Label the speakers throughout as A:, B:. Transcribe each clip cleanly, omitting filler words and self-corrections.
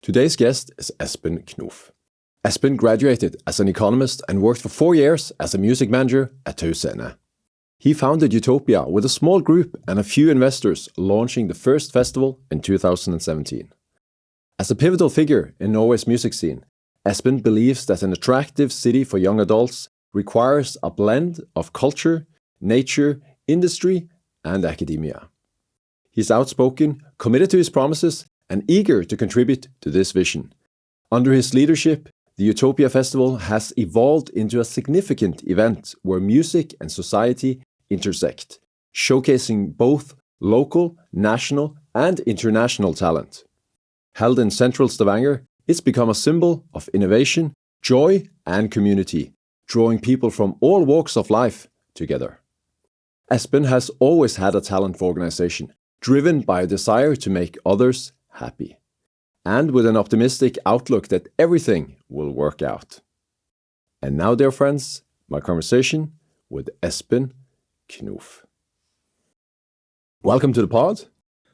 A: Today's guest is Espen Knof. Espen graduated as an economist and worked for 4 years as a music manager at togetherness. He founded Utopia with a small group and a few investors, launching the first festival in 2017. As a pivotal figure in Norway's music scene, Espen believes that an attractive city for young adults requires a blend of culture, nature, industry, and academia. He's outspoken, committed to his promises, and eager to contribute to this vision. Under his leadership, the Utopia Festival has evolved into a significant event where music and society intersect, showcasing both local, national, and international talent. Held in central Stavanger, it's become a symbol of innovation, joy, and community, drawing people from all walks of life together. Espen has always had a talent for organization, driven by a desire to make others happy, and with an optimistic outlook that everything will work out. And now, dear friends, my conversation with Espen Knof. Welcome to the pod.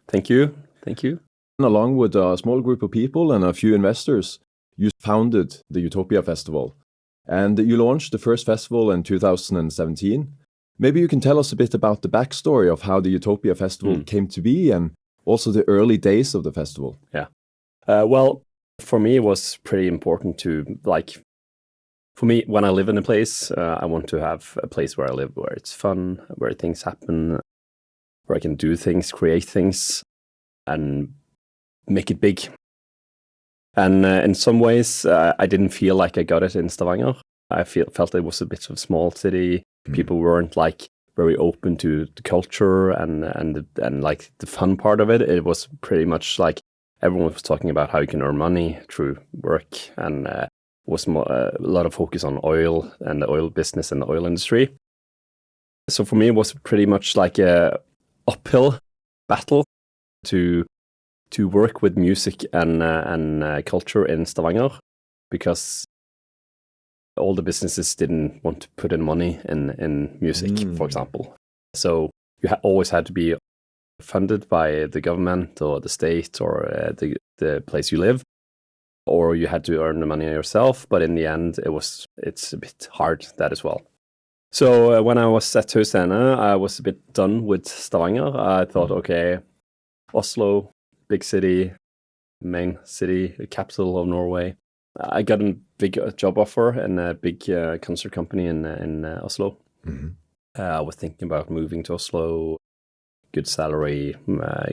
B: Thank you. Thank you.
A: Along with a small group of people and a few investors, you founded the Utopia Festival, and you launched the first festival in 2017. Maybe you can tell us a bit about the backstory of how the Utopia Festival came to be and also the early days of the festival.
B: Yeah. Well, for me, it was pretty important to, for me, when I live in a place, I want to have a place where I live, where it's fun, where things happen, where I can do things, create things, and make it big. And in some ways, I didn't feel like I got it in Stavanger. I felt it was a bit of a small city. People weren't very open to the culture and like the fun part of it. It was pretty much like everyone was talking about how you can earn money through work, and was a lot of focus on oil and the oil business and the oil industry. So for me, it was pretty much like a uphill battle to work with music and culture in Stavanger, because all the businesses didn't want to put in money in music, for example. So you always had to be funded by the government or the state or the place you live, or you had to earn the money yourself. But in the end, it's a bit hard, that as well. So when I was at togetherness, I was a bit done with Stavanger. I thought, okay, Oslo, big city, main city, capital of Norway. I got a big job offer in a big concert company in Oslo. I was thinking about moving to Oslo, good salary,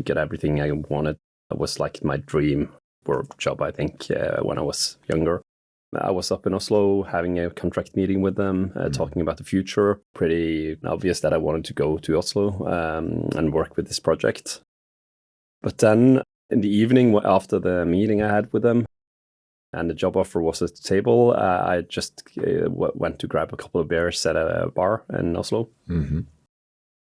B: get everything I wanted. It was like my dream work job, I think, when I was younger. I was up in Oslo having a contract meeting with them, talking about the future. Pretty obvious that I wanted to go to Oslo and work with this project. But then in the evening after the meeting I had with them, and the job offer was at the table, I just went to grab a couple of beers at a bar in Oslo. And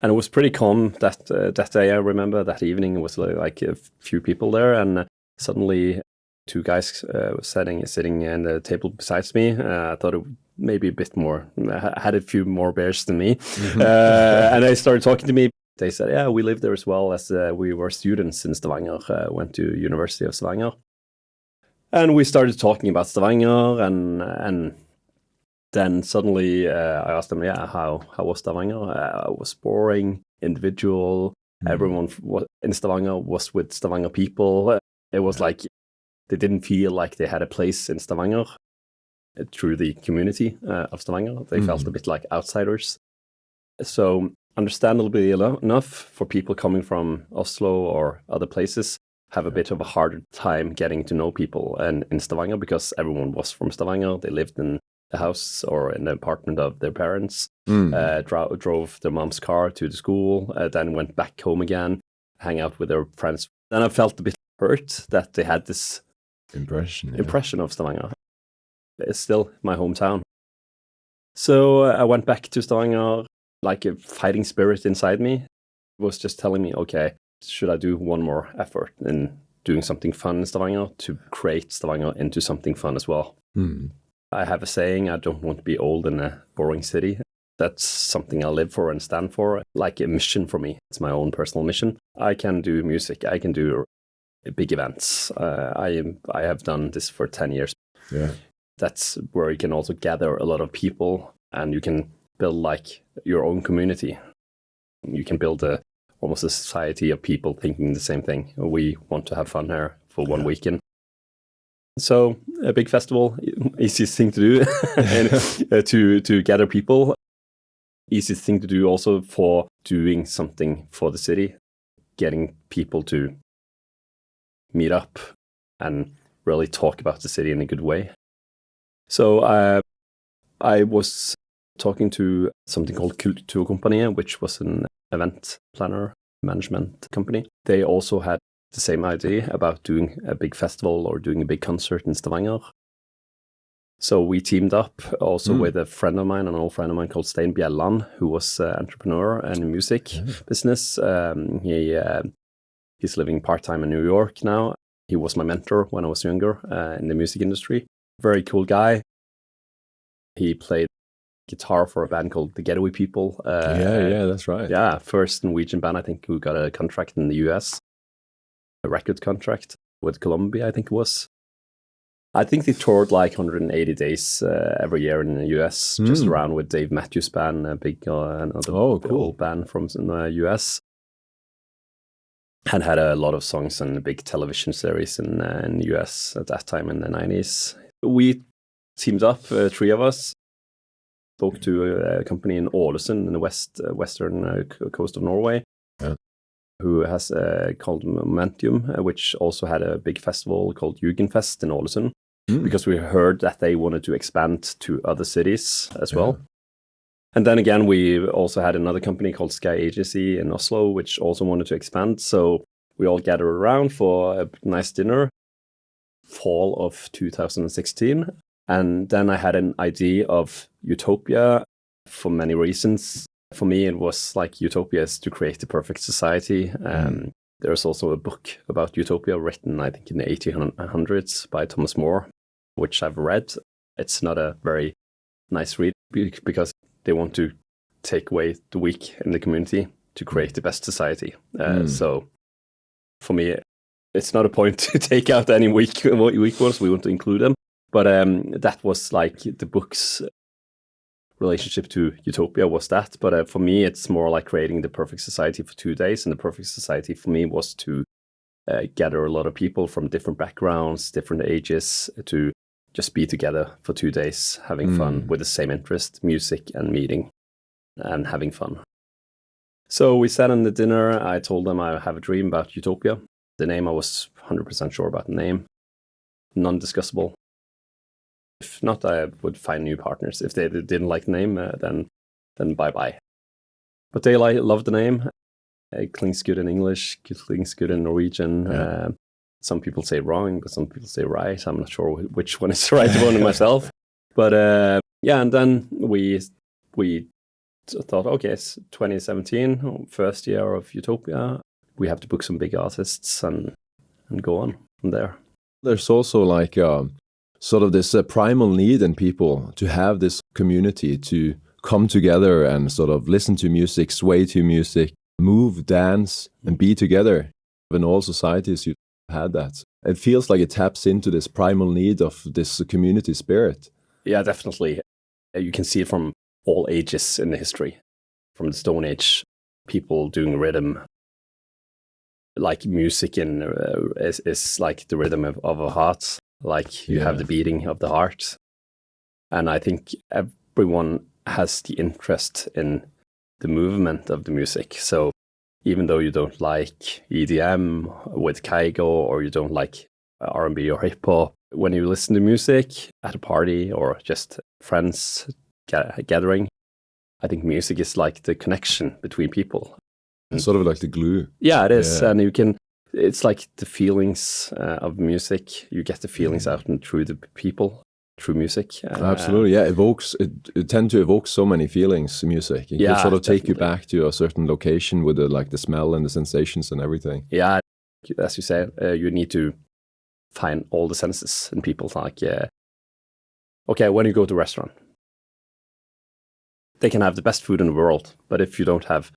B: it was pretty calm that day. I remember that evening was like a few people there, and suddenly two guys sitting in the table beside me. I thought it maybe a bit more. I had a few more beers than me. And they started talking to me. They said, yeah, we lived there as well, as we were students in Stavanger, went to University of Stavanger. And we started talking about Stavanger, and then suddenly I asked them, yeah, how was Stavanger? It was boring, individual. Everyone in Stavanger was with Stavanger people. It was like they didn't feel like they had a place in Stavanger through the community of Stavanger. They felt a bit like outsiders. So understandably enough, for people coming from Oslo or other places, have a bit of a harder time getting to know people in Stavanger, because everyone was from Stavanger. They lived in the house or in the apartment of their parents, drove their mom's car to the school, then went back home again, hang out with their friends. Then I felt a bit hurt that they had this impression of Stavanger. It's still my hometown. So I went back to Stavanger, like a fighting spirit inside me was just telling me, okay, should I do one more effort in doing something fun in Stavanger to create Stavanger into something fun as well? I have a saying, I don't want to be old in a boring city. That's something I live for and stand for, like a mission for me. It's my own personal mission. I can do music. I can do big events. I have done this for 10 years.
A: Yeah.
B: That's where you can also gather a lot of people and you can build like your own community. You can build almost a society of people thinking the same thing. We want to have fun here for one weekend. So a big festival, easiest thing to do and, to gather people. Easiest thing to do also for doing something for the city, getting people to meet up and really talk about the city in a good way. So I was talking to something called Kulturkompaniet, which was an event planner management company. They also had the same idea about doing a big festival or doing a big concert in Stavanger. So we teamed up also with a friend of mine, an old friend of mine called Stein Bjelland, who was an entrepreneur in music business. He's living part-time in New York now. He was my mentor when I was younger in the music industry. Very cool guy. He played guitar for a band called The Getaway People.
A: Yeah, that's right.
B: Yeah, first Norwegian band, I think, who got a contract in the US. A record contract with Columbia, I think it was. I think they toured like 180 days every year in the US, just around with Dave Matthews Band, a big another cool band from the US. And had a lot of songs and a big television series in the US at that time in the 90s. We teamed up, three of us, spoke to a company in Ålesund in the western coast of Norway, who has called Momentum, which also had a big festival called Jugendfest in Ålesund, because we heard that they wanted to expand to other cities as well. And then again, we also had another company called Sky Agency in Oslo, which also wanted to expand. So we all gathered around for a nice dinner, fall of 2016. And then I had an idea of Utopia for many reasons. For me, it was like Utopia is to create the perfect society. There's also a book about Utopia written, I think, in the 1800s by Thomas More, which I've read. It's not a very nice read because they want to take away the weak in the community to create the best society. So for me, it's not a point to take out any weak ones. We want to include them. But that was like the book's relationship to Utopia was that. But for me, it's more like creating the perfect society for 2 days. And the perfect society for me was to gather a lot of people from different backgrounds, different ages, to just be together for 2 days, having fun with the same interest, music and meeting and having fun. So we sat in the dinner. I told them I have a dream about Utopia. The name, I was 100% sure about the name. Non-discussable. If not, I would find new partners. If they didn't like the name, then bye-bye. But they loved the name. It clings good in English, it clings good in Norwegian. Some people say wrong, but some people say right. I'm not sure which one is the right one myself. But and then we thought, okay, it's 2017, first year of Utopia. We have to book some big artists and go on from there.
A: There's also like sort of this primal need in people to have this community to come together and sort of listen to music, sway to music, move, dance, and be together. In all societies, you had that. It feels like it taps into this primal need of this community spirit.
B: Yeah, definitely. You can see it from all ages in the history. From the Stone Age, people doing rhythm. Like music is like the rhythm of a heart. Like you have the beating of the heart. And I think everyone has the interest in the movement of the music. So even though you don't like EDM with Kaigo, or you don't like R&B or hip hop, when you listen to music at a party or just friends gathering, I think music is like the connection between people.
A: It's sort of like the glue.
B: Yeah, it is. And you can it's like the feelings of music. You get the feelings out and through the people, through music.
A: Absolutely, yeah. It tend to evoke so many feelings. Music, it can sort of take you back to a certain location with the smell and the sensations and everything.
B: Yeah, as you say, you need to find all the senses in people. Like, okay, when you go to a restaurant, they can have the best food in the world, but if you don't have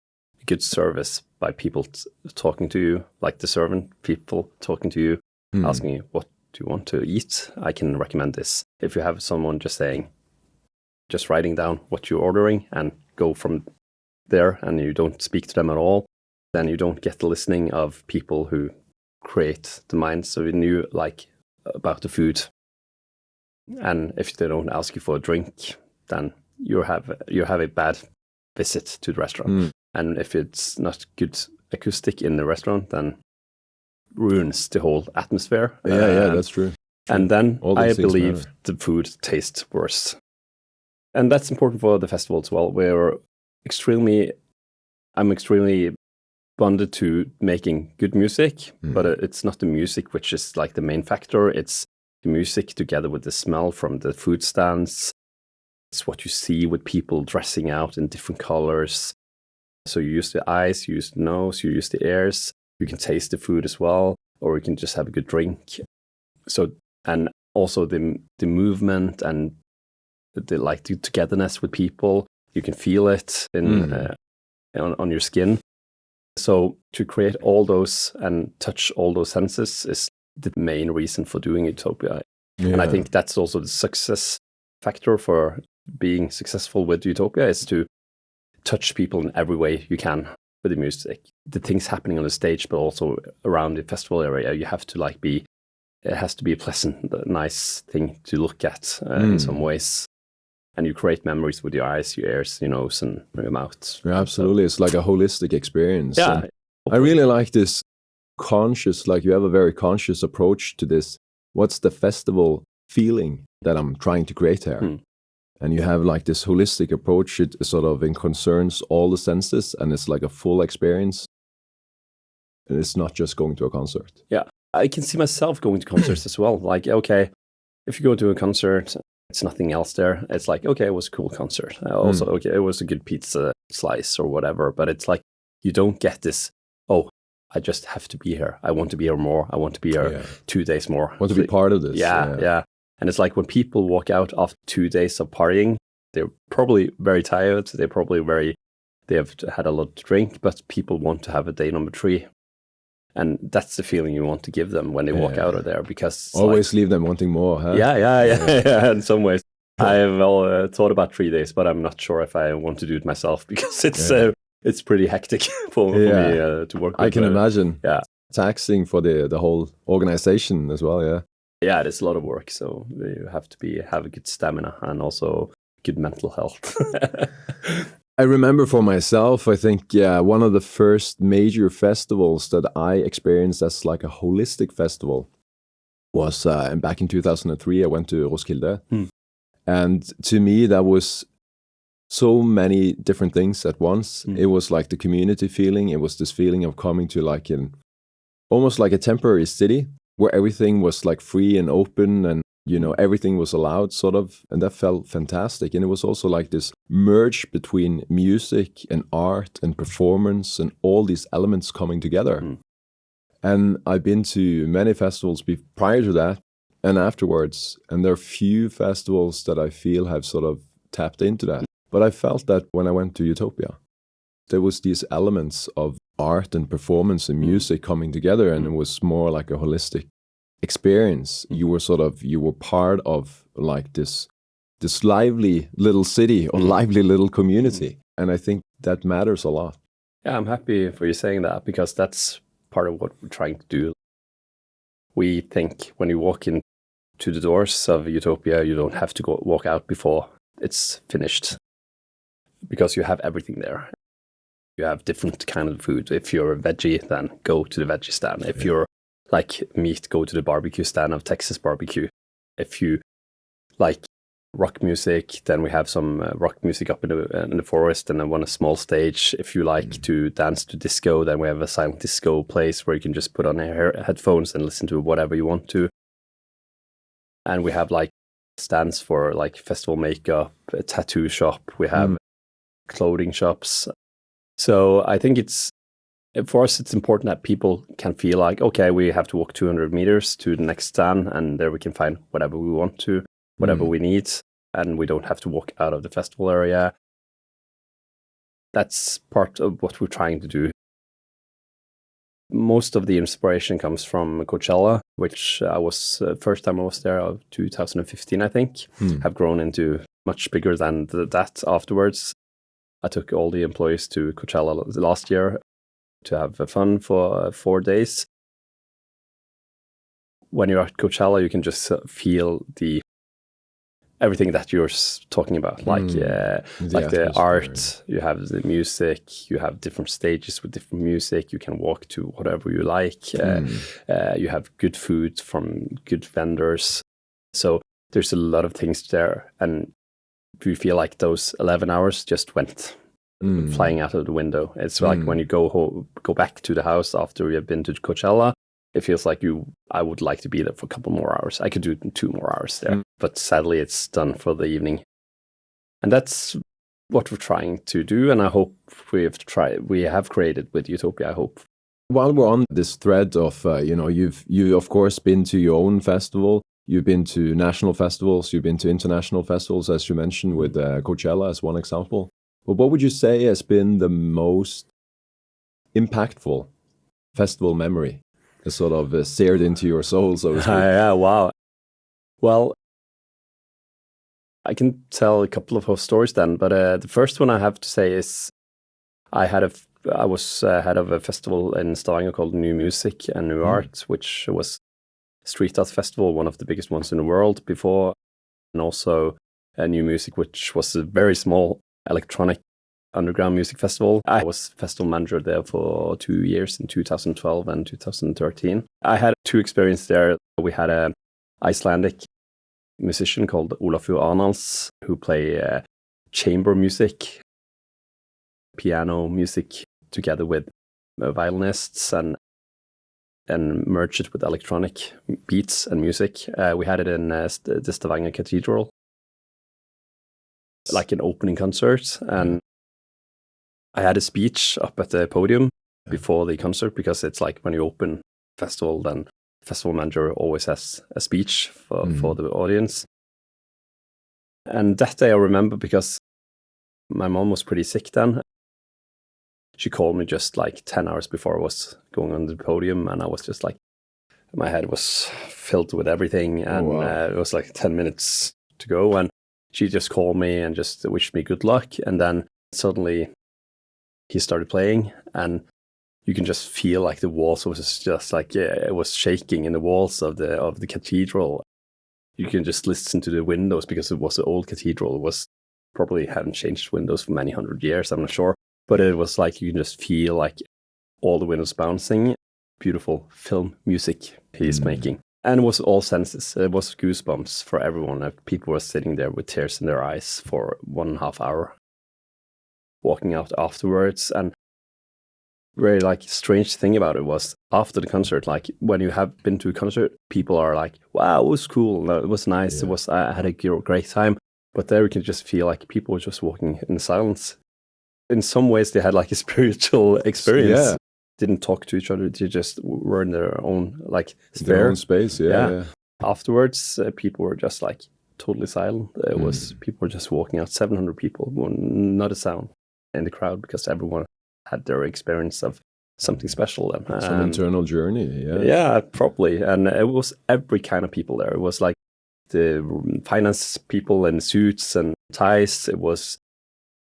B: good service by people talking to you, like the servant people talking to you, asking you, what do you want to eat? I can recommend this. If you have someone just writing down what you're ordering and go from there, and you don't speak to them at all, then you don't get the listening of people who create the minds so you knew like about the food. And if they don't ask you for a drink, then you have a bad visit to the restaurant. And if it's not good acoustic in the restaurant, then ruins the whole atmosphere.
A: Yeah, that's true.
B: And then I believe the food tastes worse. And that's important for the festival as well. I'm extremely bonded to making good music, but it's not the music which is like the main factor. It's the music together with the smell from the food stands. It's what you see with people dressing out in different colors. So you use the eyes, you use the nose, you use the ears. You can taste the food as well, or you can just have a good drink. So, and also the movement and the togetherness with people. You can feel it on your skin. So to create all those and touch all those senses is the main reason for doing Utopia. Yeah. And I think that's also the success factor for being successful with Utopia, is to touch people in every way you can with the music. The things happening on the stage, but also around the festival area, you have to it has to be a pleasant, nice thing to look at in some ways. And you create memories with your eyes, your ears, your nose, and your mouth.
A: Yeah, absolutely. So, it's like a holistic experience.
B: Yeah.
A: And I really like this conscious, like you have a very conscious approach to this. What's the festival feeling that I'm trying to create here? And you have like this holistic approach. It sort of concerns all the senses, and it's like a full experience. And it's not just going to a concert.
B: Yeah, I can see myself going to concerts as well. Like, okay, if you go to a concert, it's nothing else there. It's like, okay, it was a cool concert. Also, okay, it was a good pizza slice or whatever. But it's like, you don't get this, oh, I just have to be here. I want to be here more. I want to be here 2 days more.
A: Want to be part of this.
B: Yeah. And it's like when people walk out after 2 days of partying, they're probably very tired. They have had a lot to drink, but people want to have a day number 3. And that's the feeling you want to give them when they walk out of there, because
A: always leave them wanting more, huh?
B: Yeah. In some ways, I've thought about 3 days, but I'm not sure if I want to do it myself, because it's pretty hectic for me to work with.
A: I can imagine.
B: Yeah,
A: taxing for the whole organization as well.
B: Yeah, it's a lot of work. So you have to have a good stamina and also good mental health.
A: I remember for myself, I think, one of the first major festivals that I experienced as like a holistic festival was back in 2003. I went to Roskilde. And to me, that was so many different things at once. It was like the community feeling. It was this feeling of coming to like almost like a temporary city where everything was like free and open, and everything was allowed, sort of, and that felt fantastic. And it was also like this merge between music and art and performance and all these elements coming together. And I've been to many festivals prior to that and afterwards, and there are few festivals that I feel have sort of tapped into that. But I felt that when I went to Utopia, there was these elements of art and performance and music coming together, and it was more like a holistic experience. You were part of like this lively little city or lively little community. And I think that matters a lot.
B: Yeah, I'm happy for you saying that, because that's part of what we're trying to do. We think when you walk into the doors of Utopia, you don't have to walk out before it's finished, because you have everything there. You have different kind of food. If you're a veggie, then go to the veggie stand. If you're like meat, go to the barbecue stand of Texas barbecue. If you like rock music. Then we have some rock music up in the forest, and then one a small stage. If you like to dance to disco, then we have a silent disco place where you can just put on headphones and listen to whatever you want to. And we have like stands for like festival makeup, a tattoo shop. We have clothing shops. So I think for us, it's important that people can feel like, okay, we have to walk 200 meters to the next stand, and there we can find whatever we want to, whatever we need, and we don't have to walk out of the festival area. That's part of what we're trying to do. Most of the inspiration comes from Coachella, which I was, first time I was there, 2015, I think, have grown into much bigger than that afterwards. I took all the employees to Coachella last year to have fun for 4 days. When you're at Coachella, you can just feel everything that you're talking about, like the art. You have the music. You have different stages with different music. You can walk to whatever you like. You have good food from good vendors. So there's a lot of things there, and you feel like those 11 hours just went flying out of the window. It's like when you go back to the house after you have been to Coachella, it feels like I would like to be there for a couple more hours. I could do 2 more hours there, but sadly it's done for the evening. And that's what we're trying to do, and I hope we have created with Utopia, I hope.
A: While we're on this thread of, you've of course been to your own festival, you've been to national festivals, you've been to international festivals, as you mentioned, with Coachella as one example. But what would you say has been the most impactful festival memory, sort of seared into your soul, so to speak?
B: Yeah, wow. Well, I can tell a couple of stories then, but the first one I have to say is I was head of a festival in Stavanger called New Music and New Art, which was street art festival, one of the biggest ones in the world before, and also a New Music, which was a very small electronic underground music festival. I was festival manager there for 2 years in 2012 and 2013. I had 2 experiences there. We had an Icelandic musician called Olafur Arnalds who play chamber music, piano music together with violinists and merge it with electronic beats and music. We had it in the Stavanger Cathedral, like an opening concert, and I had a speech up at the podium before the concert, because it's like when you open festival, then festival manager always has a speech for the audience. And that day I remember because my mom was pretty sick then. She called me just like 10 hours before I was going on the podium, and I was just like, my head was filled with everything, and it was like 10 minutes to go, and she just called me and just wished me good luck. And then suddenly he started playing, and you can just feel like the walls was just like, it was shaking in the walls of the cathedral. You can just listen to the windows, because it was an old cathedral. It was probably hadn't changed windows for many 100 years, I'm not sure. But it was like, you can just feel like all the windows bouncing. Beautiful film music he's making. And it was all senses. It was goosebumps for everyone. People were sitting there with tears in their eyes for 1.5 hours, walking out afterwards. And very like strange thing about it was, after the concert, like when you have been to a concert, people are like, wow, it was cool, it was nice, I had a great time. But there you can just feel like people were just walking in silence. In some ways they had like a spiritual experience. Didn't talk to each other, they just were in their own like sphere.
A: Their own space.
B: Afterwards people were just like totally silent. It was people were just walking out, 700 people, not a sound in the crowd, because everyone had their experience of something special then.
A: Some internal journey.
B: Yeah, probably. And it was every kind of people there. It was like the finance people in suits and ties. It was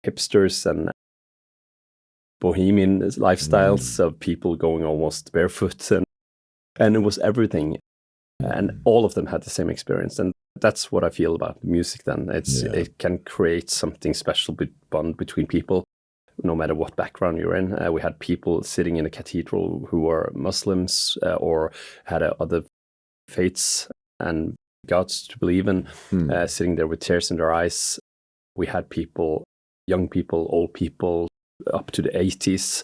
B: hipsters and bohemian lifestyles of people going almost barefoot, and it was everything. And all of them had the same experience. And that's what I feel about music then. It can create something special bond between people, no matter what background you're in. We had people sitting in a cathedral who were Muslims or had other faiths, and gods to believe in, sitting there with tears in their eyes. We had people, young people, old people, up to the 80s,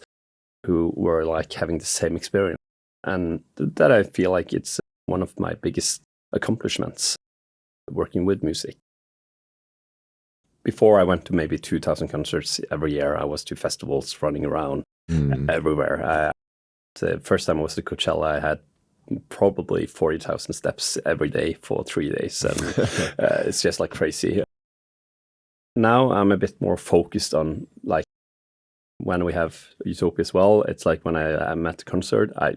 B: who were like having the same experience. And that I feel like it's one of my biggest accomplishments, working with music. Before I went to maybe 2,000 concerts every year. I was to festivals, running around everywhere. The first time I was to Coachella, I had probably 40,000 steps every day for 3 days. And it's just like crazy. Now I'm a bit more focused on, like, when we have Utopia as well, it's like when I'm at the concert, I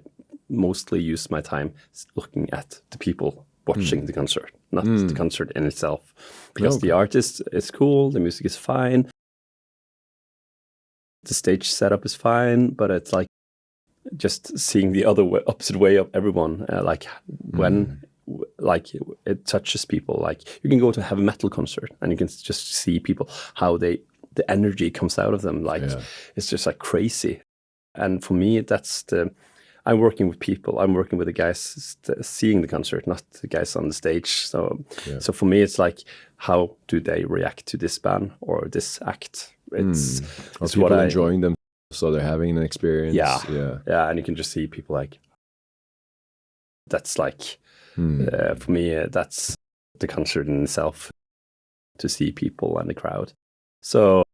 B: mostly use my time looking at the people watching the concert, not the concert in itself. Because the artist is cool, the music is fine, the stage setup is fine, but it's like just seeing the opposite way of everyone, like when like it touches people. Like you can go to a heavy metal concert and you can just see people, how the energy comes out of them. Like it's just like crazy. And for me, I'm working with people. I'm working with the guys seeing the concert, not the guys on the stage. So for me, it's like, how do they react to this band or this act? It's
A: people what enjoying them, so they're having an experience.
B: Yeah, and you can just see people like, that's like, for me, that's the concert in itself, to see people and the crowd. So,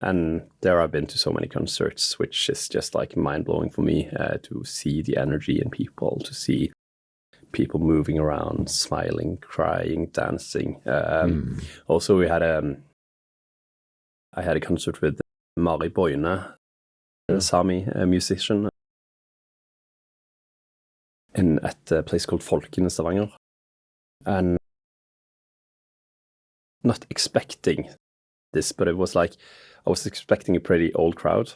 B: and there I've been to so many concerts, which is just like mind-blowing for me, to see the energy in people, to see people moving around, smiling, crying, dancing. Also, I had a concert with Mari Boine, a Sami musician, at a place called Folken in Stavanger. And not expecting this, but it was like, I was expecting a pretty old crowd,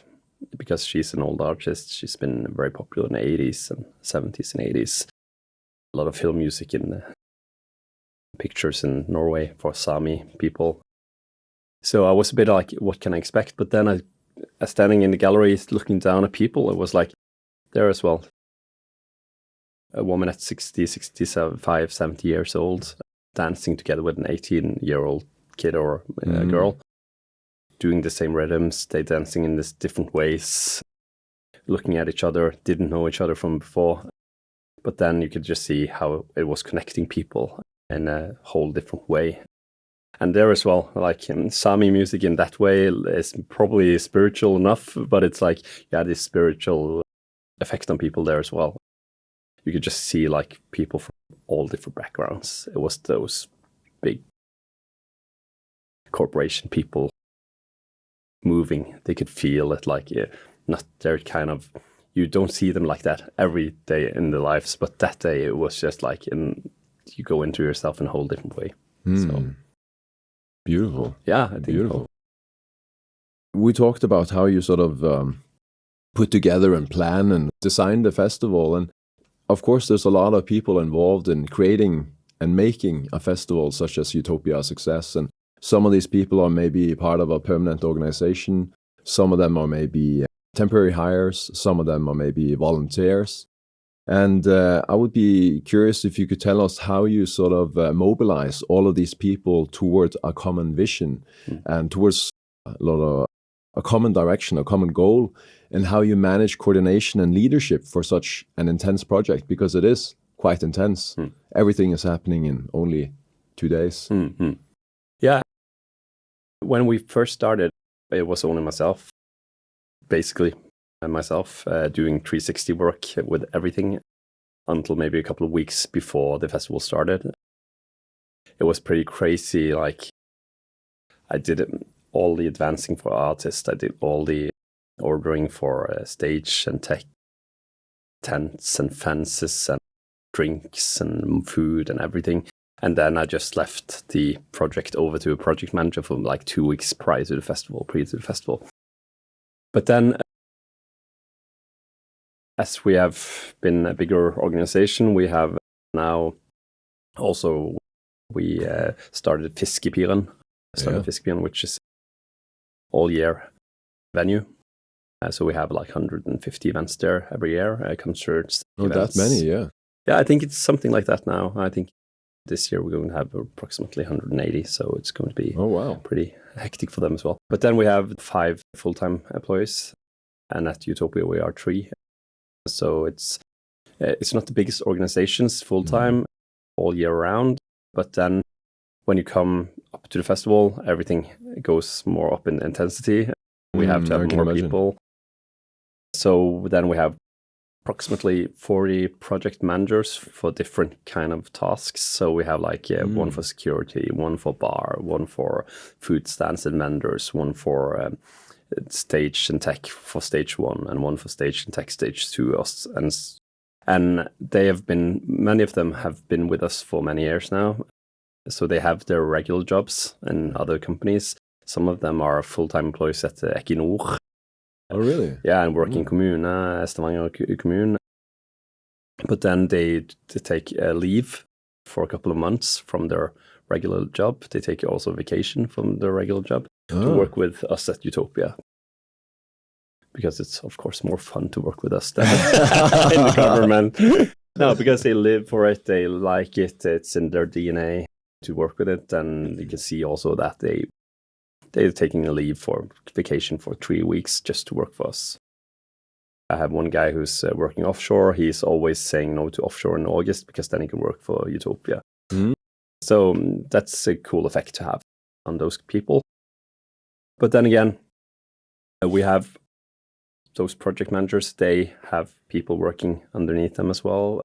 B: because she's an old artist. She's been very popular in the 80s and 70s and 80s. A lot of film music in pictures in Norway for Sami people. So I was a bit like, what can I expect? But then I standing in the gallery looking down at people, it was like, there as well, a woman at 60, 65, 70 years old, dancing together with an 18-year-old kid or girl, doing the same rhythms. They dancing in this different ways, looking at each other, didn't know each other from before. But then you could just see how it was connecting people in a whole different way. And there as well, like Sami music in that way is probably spiritual enough, but it's like, this spiritual effect on people there as well. You could just see like people from all different backgrounds. It was those big corporation people moving. They could feel it, like not their kind of, you don't see them like that every day in their lives, but that day it was just like, you go into yourself in a whole different way. So
A: beautiful.
B: Yeah, I think
A: beautiful. We talked about how you sort of put together and plan and design the festival, and of course there's a lot of people involved in creating and making a festival such as Utopia a success. And some of these people are maybe part of a permanent organization. Some of them are maybe temporary hires. Some of them are maybe volunteers. And I would be curious if you could tell us how you sort of mobilize all of these people towards a common vision and towards a common direction, a common goal, and how you manage coordination and leadership for such an intense project, because it is quite intense. Everything is happening in only 2 days.
B: Yeah. When we first started, it was only myself, basically myself, doing 360 work with everything until maybe a couple of weeks before the festival started. It was pretty crazy. Like, I did all the advancing for artists. I did all the ordering for stage and tech, tents and fences and drinks and food and everything. And then I just left the project over to a project manager for like 2 weeks prior to the festival. But then, as we have been a bigger organization, we have now also, we started Fiskepiren, which is all year venue. So we have like 150 events there every year, concerts, events.
A: That many, yeah.
B: Yeah, I think it's something like that now. I think This year we're going to have approximately 180, so it's going to be pretty hectic for them as well. But then we have 5 full-time employees, and at Utopia we are 3. So it's not the biggest organizations full-time all year round, but then when you come up to the festival, everything goes more up in intensity. We have to have more people. So then we have approximately 40 project managers for different kind of tasks. So we have like one for security, one for bar, one for food stands and vendors, one for stage and tech for stage 1, and one for stage and tech stage 2. And they have been, many of them have been with us for many years now. So they have their regular jobs in other companies. Some of them are full-time employees at Equinor.
A: Oh, really?
B: Yeah, and work in kommune, Stavanger kommune. But then they take leave for a couple of months from their regular job. They take also vacation from their regular job to work with us at Utopia. Because it's, of course, more fun to work with us than in the government. No, because they live for it, they like it, it's in their DNA to work with it. And you can see also that they're taking a leave for vacation for 3 weeks just to work for us. I have one guy who's working offshore. He's always saying no to offshore in August because then he can work for Utopia. So that's a cool effect to have on those people. But then again, we have those project managers. They have people working underneath them as well.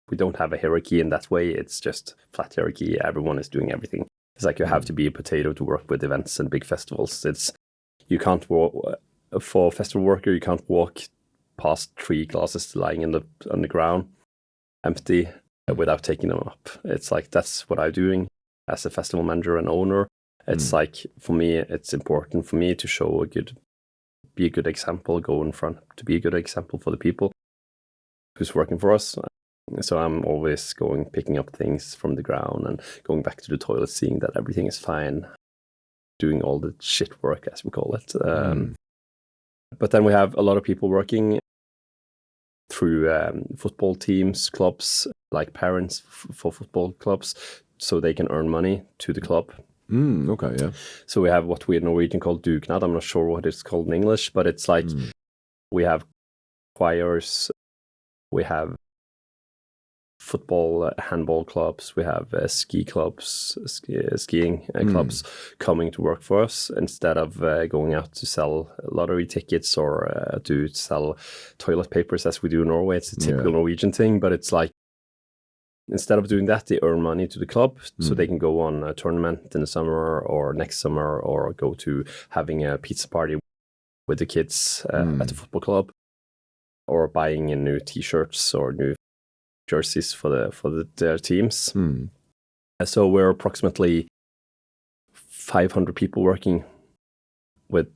B: We don't have a hierarchy in that way. It's just flat hierarchy. Everyone is doing everything. It's like you have to be a potato to work with events and big festivals. You can't walk, for a festival worker, you can't walk past 3 glasses lying on the ground empty without taking them up. It's like, that's what I'm doing as a festival manager and owner. It's like, for me, it's important for me to show be a good example, go in front to be a good example for the people who's working for us. So I'm always picking up things from the ground and going back to the toilet, seeing that everything is fine, doing all the shit work, as we call it. But then we have a lot of people working through football teams, clubs, like parents for football clubs, so they can earn money to the club.
A: Okay, yeah.
B: So we have what we in Norwegian call dugnad. I'm not sure what it's called in English, but it's like we have choirs, we have football, handball clubs, we have ski clubs, skiing clubs coming to work for us instead of going out to sell lottery tickets or to sell toilet papers as we do in Norway. It's a typical Norwegian thing, but it's like instead of doing that, they earn money to the club so they can go on a tournament in the summer or next summer or go to having a pizza party with the kids at the football club or buying new t-shirts or new jerseys for their teams. So we're approximately 500 people working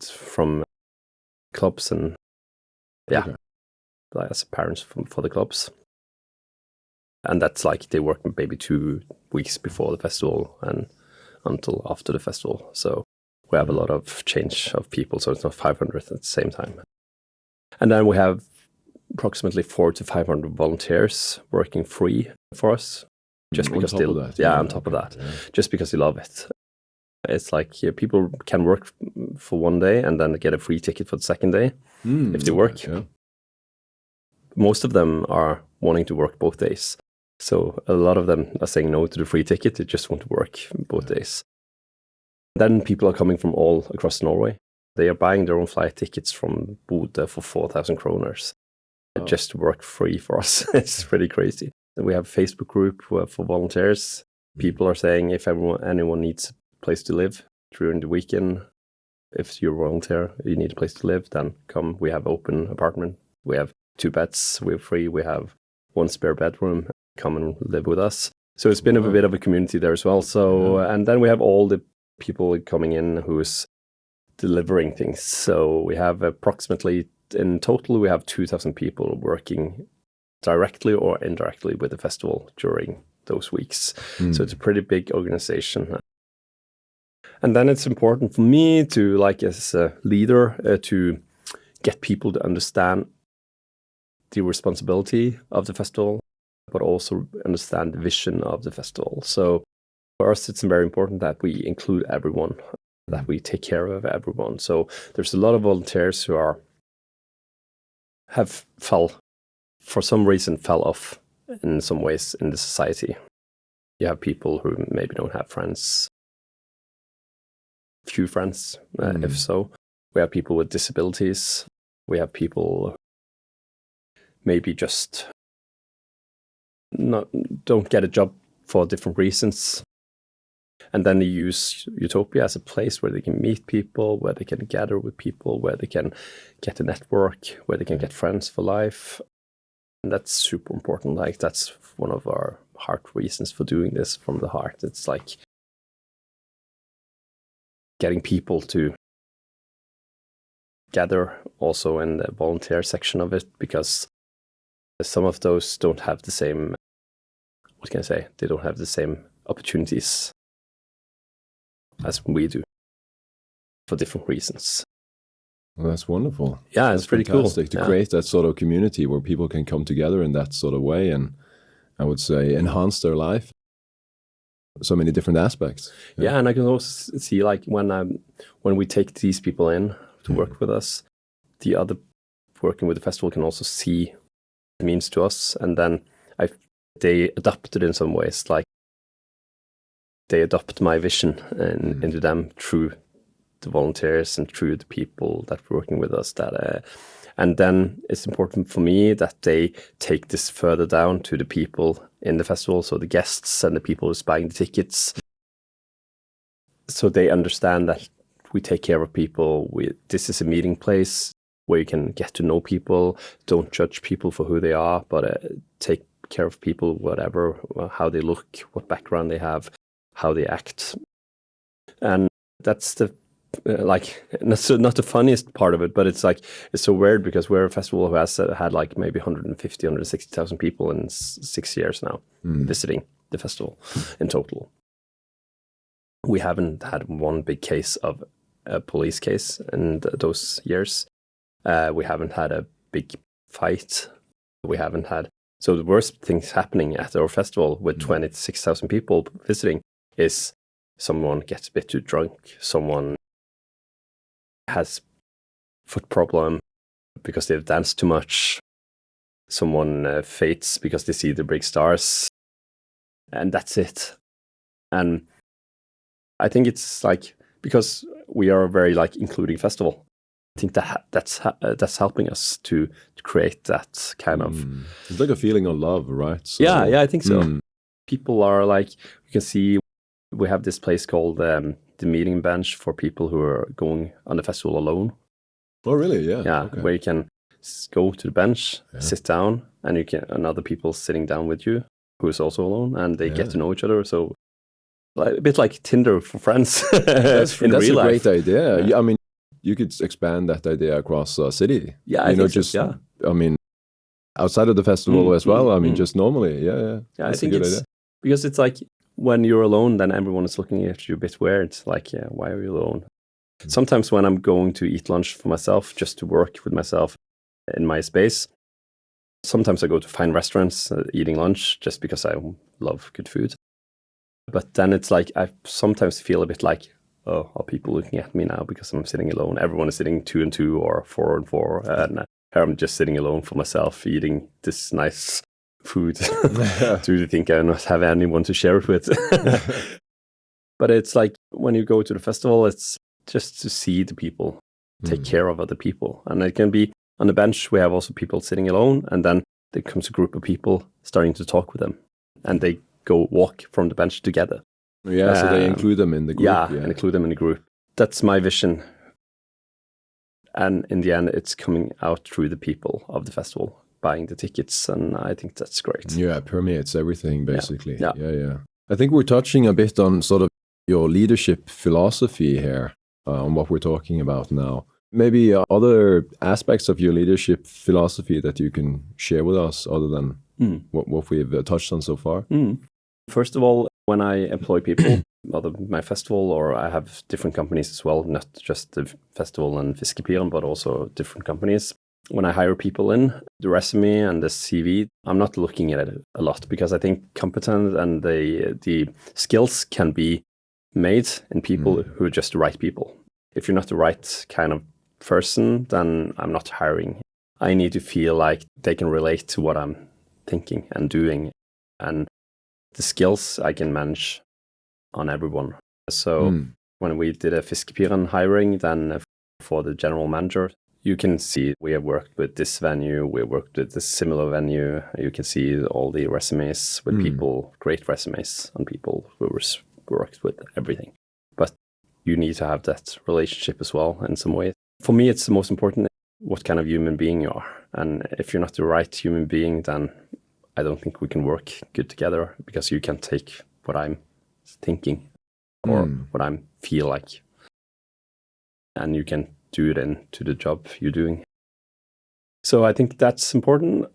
B: from clubs and as parents for the clubs. And that's like they work maybe 2 weeks before the festival and until after the festival. So we have a lot of change of people. So it's not 500 at the same time. And then we have approximately 400 to 500 volunteers working free for us, just because on top of that, just because they love it. It's like people can work for one day and then get a free ticket for the second day if they work. Most of them are wanting to work both days. So a lot of them are saying no to the free ticket. They just want to work both days. Then people are coming from all across Norway. They are buying their own flight tickets from Bodø for 4,000 kroners. Just to work free for us. It's pretty crazy. We have a Facebook group for volunteers. People are saying if anyone needs a place to live during the weekend, if you're a volunteer, you need a place to live, then come. We have open apartment. We have 2 beds. We're free. We have 1 spare bedroom. Come and live with us. So it's been a bit of a community there as well. So and then we have all the people coming in who's delivering things. So we have approximately, in total, we have 2,000 people working directly or indirectly with the festival during those weeks. So it's a pretty big organization. And then it's important for me to, like as a leader, to get people to understand the responsibility of the festival, but also understand the vision of the festival. So for us, it's very important that we include everyone, that we take care of everyone. So there's a lot of volunteers who for some reason fell off in some ways in the society. You have people who maybe don't have friends, few friends, if so. We have people with disabilities. We have people maybe just don't get a job for different reasons. And then they use Utopia as a place where they can meet people, where they can gather with people, where they can get a network, where they can get friends for life. And that's super important. Like, that's one of our heart reasons for doing this from the heart. It's like getting people to gather also in the volunteer section of it, because some of those don't have the same, what can I say? They don't have the same opportunities as we do for different reasons.
A: Well, that's wonderful.
B: Yeah,
A: that's
B: it's pretty
A: fantastic
B: cool
A: to create that sort of community where people can come together in that sort of way, and I would say enhance their life. So many different aspects.
B: Yeah, and I can also see, like, when we take these people in to work with us, the other working with the festival can also see what it means to us, and then they adopt it in some ways. Like, they adopt my vision into them through the volunteers and through the people that are working with us. And then it's important for me that they take this further down to the people in the festival, so the guests and the people who's buying the tickets, so they understand that we take care of people. This is a meeting place where you can get to know people. Don't judge people for who they are, but take care of people, whatever, how they look, what background they have, how they act. And that's the not the funniest part of it, but it's so weird because we're a festival who has had like maybe 150, 160,000 people in 6 years now visiting the festival in total. We haven't had one big case of a police case in those years. We haven't had a big fight. We haven't had... So the worst things happening at our festival with 26,000 people visiting is someone gets a bit too drunk, someone has foot problem because they've danced too much, someone faints because they see the big stars, and that's it. And I think it's like, because we are a very like including festival, I think that's helping us to create that kind of...
A: It's like a feeling of love, right? So,
B: yeah, I think so. People are like, you can see we have this place called the meeting bench for people who are going on the festival alone.
A: Oh, really? Yeah.
B: Yeah,
A: okay.
B: where you can go to the bench, sit down, and other people sitting down with you who is also alone, and they get to know each other. So a bit like Tinder for friends.
A: That's
B: in real
A: a
B: life.
A: great idea. Yeah. I mean, you could expand that idea across a city.
B: Yeah, I think so.
A: I mean, outside of the festival as well. I mean, just normally. Yeah.
B: Yeah,
A: that's
B: I think
A: a good
B: it's
A: idea.
B: because it's like when you're alone, then everyone is looking at you a bit weird. It's like, yeah, why are you alone? Sometimes when I'm going to eat lunch for myself, just to work with myself in my space, sometimes I go to fine restaurants eating lunch just because I love good food. But then it's like I sometimes feel a bit like, oh, are people looking at me now because I'm sitting alone? Everyone is sitting 2 and 2 or 4 and 4, and here I'm just sitting alone for myself eating this nice food. Do they think I not have anyone to share it with? But it's like when you go to the festival, it's just to see the people, take care of other people. And it can be on the bench, we have also people sitting alone, and then there comes a group of people starting to talk with them, and they go walk from the bench together.
A: Yeah, so they include them in the group.
B: Yeah, and include them in the group. That's my vision. And in the end, it's coming out through the people of the festival, buying the tickets, and I think that's great.
A: Yeah, it permeates everything, basically.
B: Yeah.
A: I think we're touching a bit on sort of your leadership philosophy here, on what we're talking about now. Maybe other aspects of your leadership philosophy that you can share with us other than what we've touched on so far?
B: First of all, when I employ people, whether my festival or I have different companies as well, not just the festival and Fiskepiren, but also different companies, when I hire people in, the resume and the CV, I'm not looking at it a lot because I think competence and the skills can be made in people who are just the right people. If you're not the right kind of person, then I'm not hiring. I need to feel like they can relate to what I'm thinking and doing. And the skills I can manage on everyone. So when we did a Fiskepiren hiring, then for the general manager, you can see we have worked with this venue, we have worked with this similar venue. You can see all the resumes with people, great resumes on people who worked with everything. But you need to have that relationship as well in some way. For me, it's the most important what kind of human being you are. And if you're not the right human being, then I don't think we can work good together because you can take what I'm thinking or what I feel like. And you can do it into the job you're doing. So I think that's important.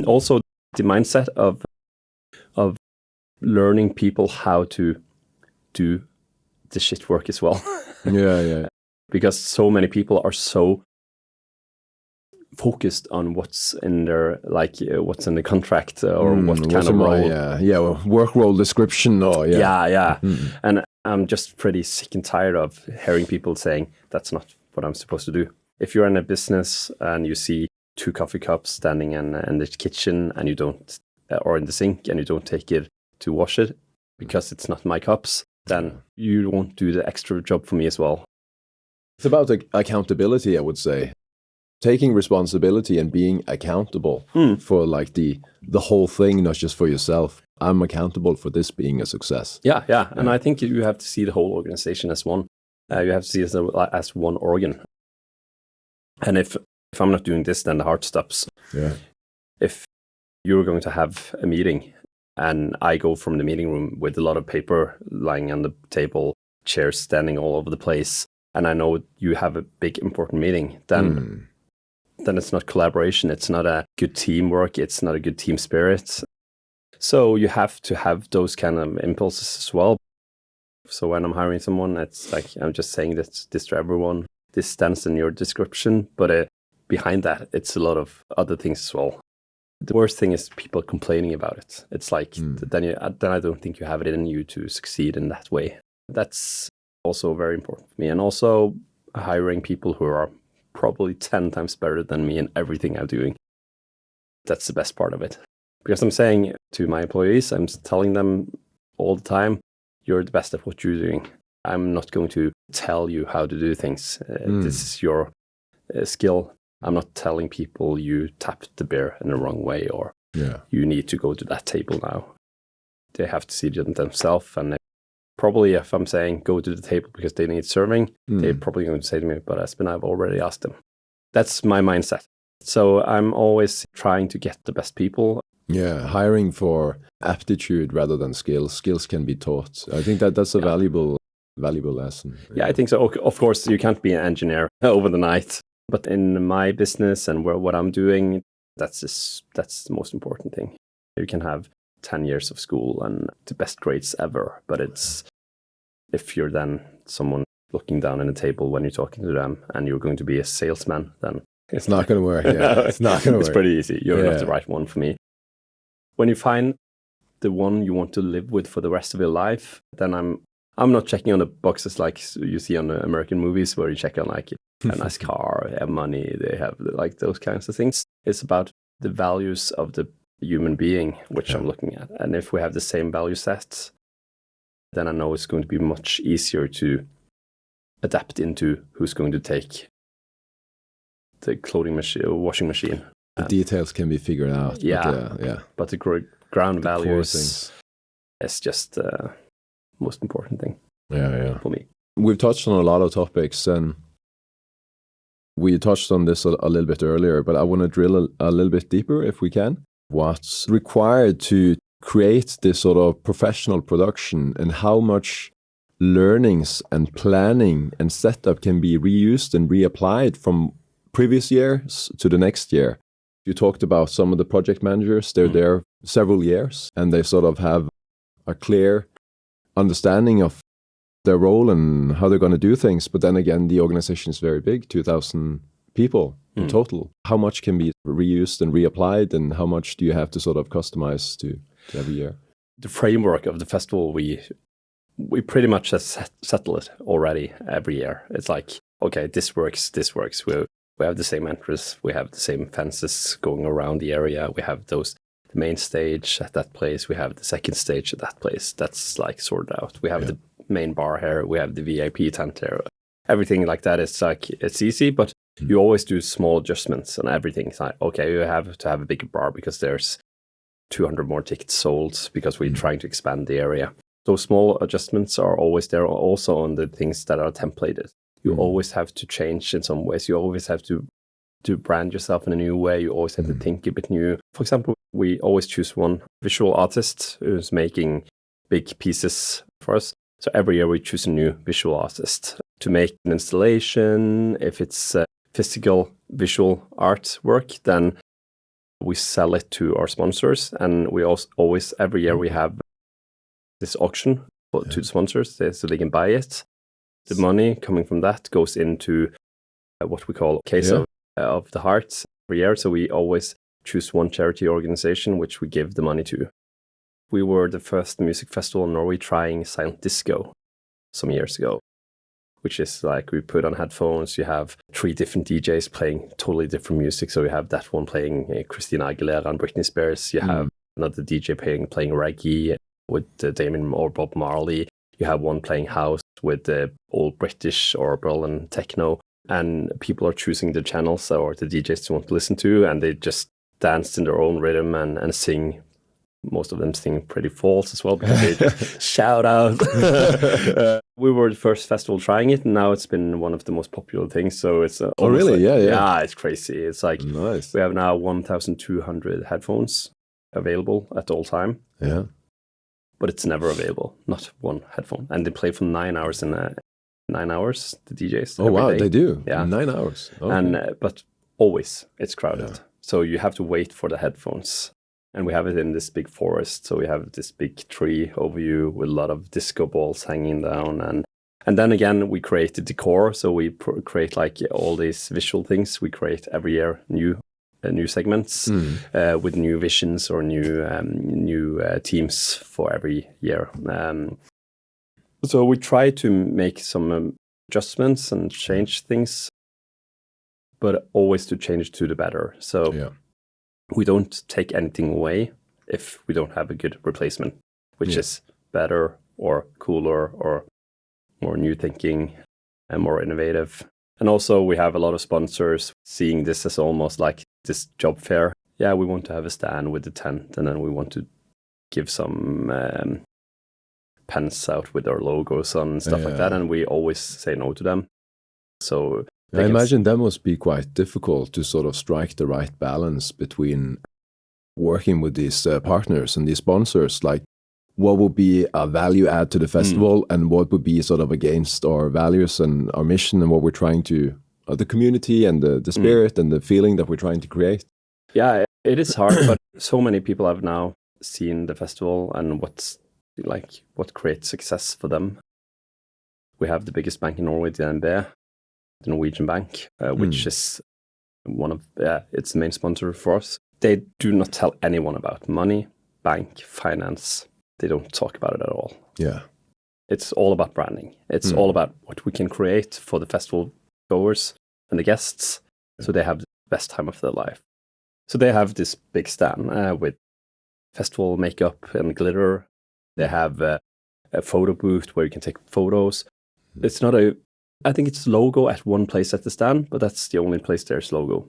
B: Also, the mindset of learning people how to do the shit work as well.
A: Yeah.
B: Because so many people are so focused on what's in their, like, what's in the contract or what kind of role.
A: Work role description or
B: And I'm just pretty sick and tired of hearing people saying that's not what I'm supposed to do. If you're in a business and you see 2 coffee cups standing in the kitchen and you don't, or in the sink, and you don't take it to wash it because it's not my cups, then you won't do the extra job for me as well.
A: It's about accountability, I would say. Taking responsibility and being accountable for like the whole thing, not just for yourself. I'm accountable for this being a success.
B: Yeah. And I think you have to see the whole organization as one. You have to see it as one organ. And if I'm not doing this, then the heart stops.
A: Yeah.
B: If you're going to have a meeting and I go from the meeting room with a lot of paper lying on the table, chairs standing all over the place, and I know you have a big important meeting, then it's not collaboration, it's not a good teamwork, it's not a good team spirit. So you have to have those kind of impulses as well. So when I'm hiring someone, it's like I'm just saying this to everyone. This stands in your description, but behind that, it's a lot of other things as well. The worst thing is people complaining about it. It's like, then I don't think you have it in you to succeed in that way. That's also very important for me. And also hiring people who are probably 10 times better than me in everything I'm doing. That's the best part of it. Because I'm saying to my employees, I'm telling them all the time, you're the best at what you're doing. I'm not going to tell you how to do things. This is your skill. I'm not telling people you tapped the beer in the wrong way or you need to go to that table now. They have to see it themselves. And probably if I'm saying go to the table because they need serving, they're probably going to say to me, but Espen, I've already asked them. That's my mindset. So I'm always trying to get the best people.
A: Yeah, hiring for aptitude rather than skills. Skills can be taught. I think that's a valuable lesson.
B: Yeah, I think so. Of course, you can't be an engineer over the night. But in my business and what I'm doing, that's the most important thing. You can have 10 years of school and the best grades ever. But it's if you're then someone looking down at a table when you're talking to them and you're going to be a salesman, then
A: it's not going to work. Yeah, it's not going to work.
B: It's pretty easy. You're not the right one for me. When you find the one you want to live with for the rest of your life, then I'm not checking on the boxes like you see on the American movies where you check on like a nice car, they have money, they have like those kinds of things. It's about the values of the human being, which I'm looking at. And if we have the same value sets, then I know it's going to be much easier to adapt into who's going to take the clothing machine or washing machine.
A: The details can be figured out.
B: But the ground values is just the most important thing for me.
A: We've touched on a lot of topics, and we touched on this a little bit earlier, but I want to drill a little bit deeper if we can. What's required to create this sort of professional production, and how much learnings and planning and setup can be reused and reapplied from previous years to the next year. You talked about some of the project managers, they're there several years and they sort of have a clear understanding of their role and how they're going to do things. But then again, the organization is very big, 2,000 people in total. How much can be reused and reapplied, and how much do you have to sort of customize to every year?
B: The framework of the festival, we pretty much settle it already every year. It's like, okay, this works. We have the same entrance, we have the same fences going around the area, we have the main stage at that place, we have the second stage at that place. That's like sorted out. We have the main bar here, we have the VIP tent here. Everything like that is like, it's easy, but you always do small adjustments and everything. It's like, okay, you have to have a bigger bar because there's 200 more tickets sold because we're trying to expand the area. Those small adjustments are always there, also on the things that are templated. You always have to change in some ways. You always have to brand yourself in a new way. You always have to think a bit new. For example, we always choose one visual artist who's making big pieces for us. So every year we choose a new visual artist to make an installation. If it's physical visual artwork, then we sell it to our sponsors. And we also always, every year we have this auction to the sponsors so they can buy it. The money coming from that goes into what we call Case of the Heart every year. So we always choose one charity organization which we give the money to. We were the first music festival in Norway trying silent disco some years ago, which is like we put on headphones, you have 3 different DJs playing totally different music. So you have that one playing Christina Aguilera and Britney Spears. You have another DJ playing reggae with Damon or Bob Marley. You have one playing house with the old British or Berlin techno, and people are choosing the channels or the DJs they want to listen to, and they just dance in their own rhythm and sing. Most of them sing pretty false as well because they just shout out. We were the first festival trying it, and now it's been one of the most popular things. So it's
A: really?
B: Like,
A: Yeah.
B: Yeah, it's crazy. It's like
A: nice.
B: We have now 1,200 headphones available at all time.
A: Yeah.
B: But it's never available, not one headphone. And they play for 9 hours the DJs.
A: Oh, wow,
B: day.
A: they do?
B: Yeah.
A: 9 hours. Okay.
B: And but always it's crowded. Yeah. So you have to wait for the headphones. And we have it in this big forest. So we have this big tree over you with a lot of disco balls hanging down. And then again, we create the decor. So we create like all these visual things. We create every year new segments with new visions or new teams for every year. So we try to make some adjustments and change things, but always to change to the better. So we don't take anything away if we don't have a good replacement, which is better or cooler or more new thinking and more innovative. And also we have a lot of sponsors seeing this as almost like this job fair. Yeah, we want to have a stand with the tent, and then we want to give some pens out with our logos on, stuff like that. And we always say no to them. So
A: I imagine that must be quite difficult to sort of strike the right balance between working with these partners and these sponsors. Like, what would be a value add to the festival and what would be sort of against our values and our mission and what we're trying to, the community and the spirit and the feeling that we're trying to create.
B: Yeah, it is hard, but so many people have now seen the festival and what creates success for them. We have the biggest bank in Norway, DNB, the Norwegian bank, which is it's the main sponsor for us. They do not tell anyone about money, bank, finance. They don't talk about it at all.
A: Yeah.
B: It's all about branding. It's all about what we can create for the festival goers and the guests, so they have the best time of their life. So they have this big stand with festival makeup and glitter. They have a photo booth where you can take photos. It's not I think it's logo at one place at the stand, but that's the only place there's logo.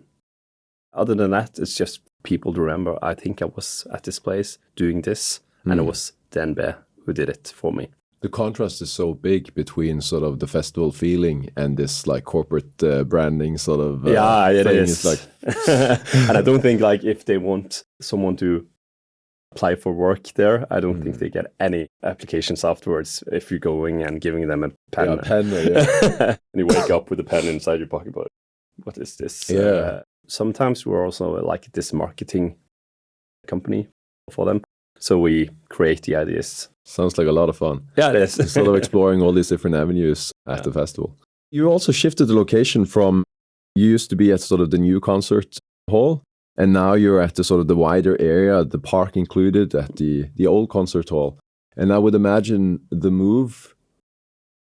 B: Other than that, it's just people to remember. I think I was at this place doing this, and it was DNB who did it for me.
A: The contrast is so big between sort of the festival feeling and this like corporate branding sort of
B: it
A: thing.
B: is.
A: It's like
B: and I don't think like if they want someone to apply for work there, I don't think they get any applications afterwards if you're going and giving them a pen.
A: Yeah, a pen, yeah.
B: And you wake up with a pen inside your pocket, but what is this?
A: Yeah.
B: Sometimes we're also like this marketing company for them. So we create the ideas.
A: Sounds like a lot of fun.
B: Yeah, it is.
A: Sort of exploring all these different avenues at the festival. You also shifted the location from You used to be at sort of the new concert hall, and now you're at the sort of the wider area, the park included, at the old concert hall. And I would imagine the move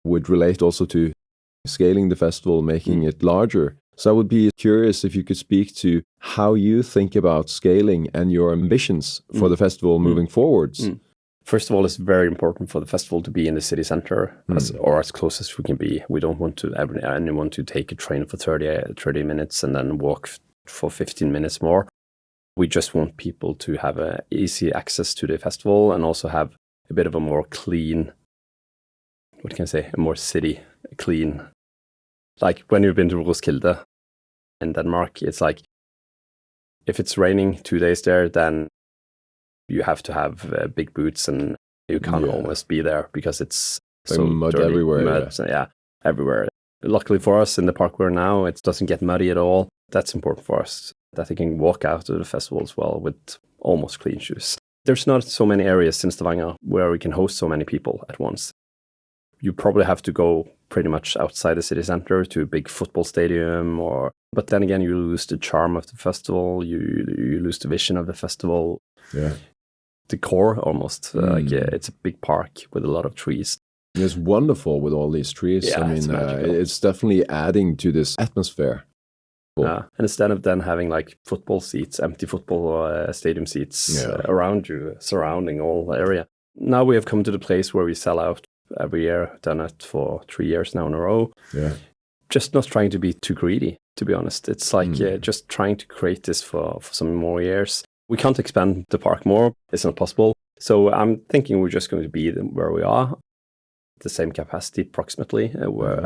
A: would relate also to scaling the festival, making it larger. So I would be curious if you could speak to how you think about scaling and your ambitions for the festival moving forwards.
B: First of all, it's very important for the festival to be in the city center, or as close as we can be. We don't want to anyone to take a train for 30 minutes and then walk for 15 minutes more. We just want people to have easy access to the festival and also have a bit of a more clean, what can I say, a more city clean. Like when you've been to Roskilde in Denmark, it's like, if it's raining 2 days there, then you have to have big boots and you can't almost be there because it's so
A: mud
B: dirty,
A: everywhere.
B: Mud, everywhere. Luckily for us in the park we're now, it doesn't get muddy at all. That's important for us, that they can walk out of the festival as well with almost clean shoes. There's not so many areas in Stavanger where we can host so many people at once. You probably have to go pretty much outside the city center to a big football stadium, but then again, you lose the charm of the festival. You lose the vision of the festival.
A: Yeah.
B: The core almost. It's a big park with a lot of trees.
A: It's wonderful with all these trees.
B: Yeah,
A: I mean,
B: it's
A: definitely adding to this atmosphere. Cool.
B: And instead of then having like football seats, empty football stadium seats around you, surrounding all the area. Now we have come to the place where we sell out every year. Done it for 3 years now in a row.
A: Yeah.
B: Just not trying to be too greedy, to be honest. It's like just trying to create this for some more years. We can't expand the park more. It's not possible. So I'm thinking we're just going to be where we are, the same capacity approximately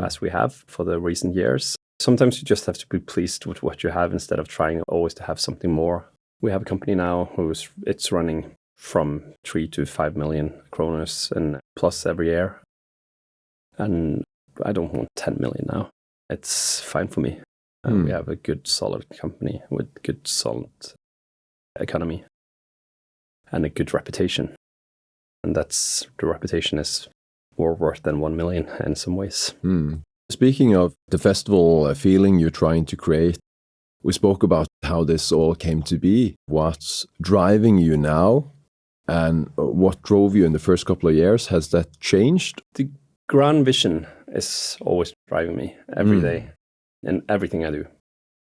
B: as we have for the recent years. Sometimes you just have to be pleased with what you have instead of trying always to have something more. We have a company now it's running from 3 to 5 million kroners and plus every year. And I don't want 10 million now. It's fine for me. We have a good, solid company with good, solid economy and a good reputation. And the reputation is more worth than 1 million in some ways.
A: Speaking of the festival feeling you're trying to create, we spoke about how this all came to be. What's driving you now and what drove you in the first couple of years? Has that changed?
B: The grand vision is always driving me every day in everything I do.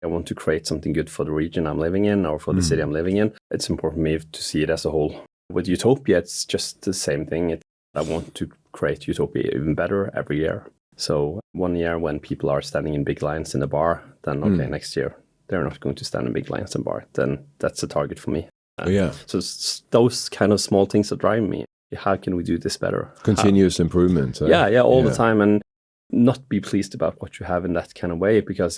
B: I want to create something good for the region I'm living in or for the city I'm living in. It's important for me to see it as a whole. With Utopia, it's just the same thing. I want to create Utopia even better every year. So 1 year when people are standing in big lines in a bar, then next year they're not going to stand in big lines in a bar. Then that's a target for me. So it's those kind of small things that drive me. How can we do this better?
A: Continuous improvement.
B: All the time, and not be pleased about what you have in that kind of way, because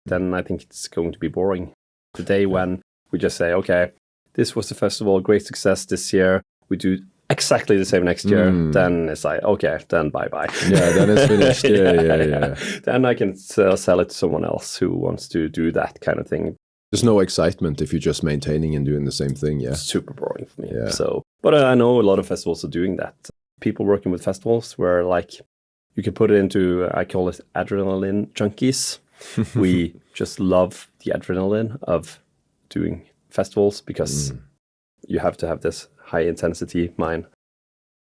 B: then I think it's going to be boring. The day when we just say, okay, this was the festival, great success this year, we do exactly the same next year, then it's like, okay, then bye-bye.
A: Yeah, then it's finished. Yeah.
B: Then I can sell it to someone else who wants to do that kind of thing.
A: There's no excitement if you're just maintaining and doing the same thing,
B: It's super boring for me.
A: Yeah.
B: So, but I know a lot of festivals are doing that. People working with festivals where like you can put it into, I call it adrenaline junkies. We just love the adrenaline of doing festivals because you have to have this high intensity mind.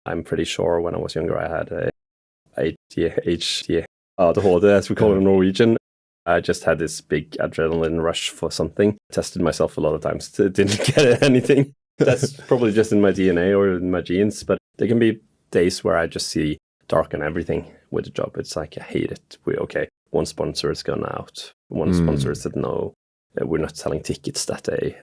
B: I'm pretty sure when I was younger, I had ADHD, as we call it in Norwegian. I just had this big adrenaline rush for something. Tested myself a lot of times. Didn't get anything. That's probably just in my DNA or in my genes. But there can be days where I just see dark on everything with the job. It's like, I hate it. One sponsor has gone out. One sponsor said, no, we're not selling tickets that day.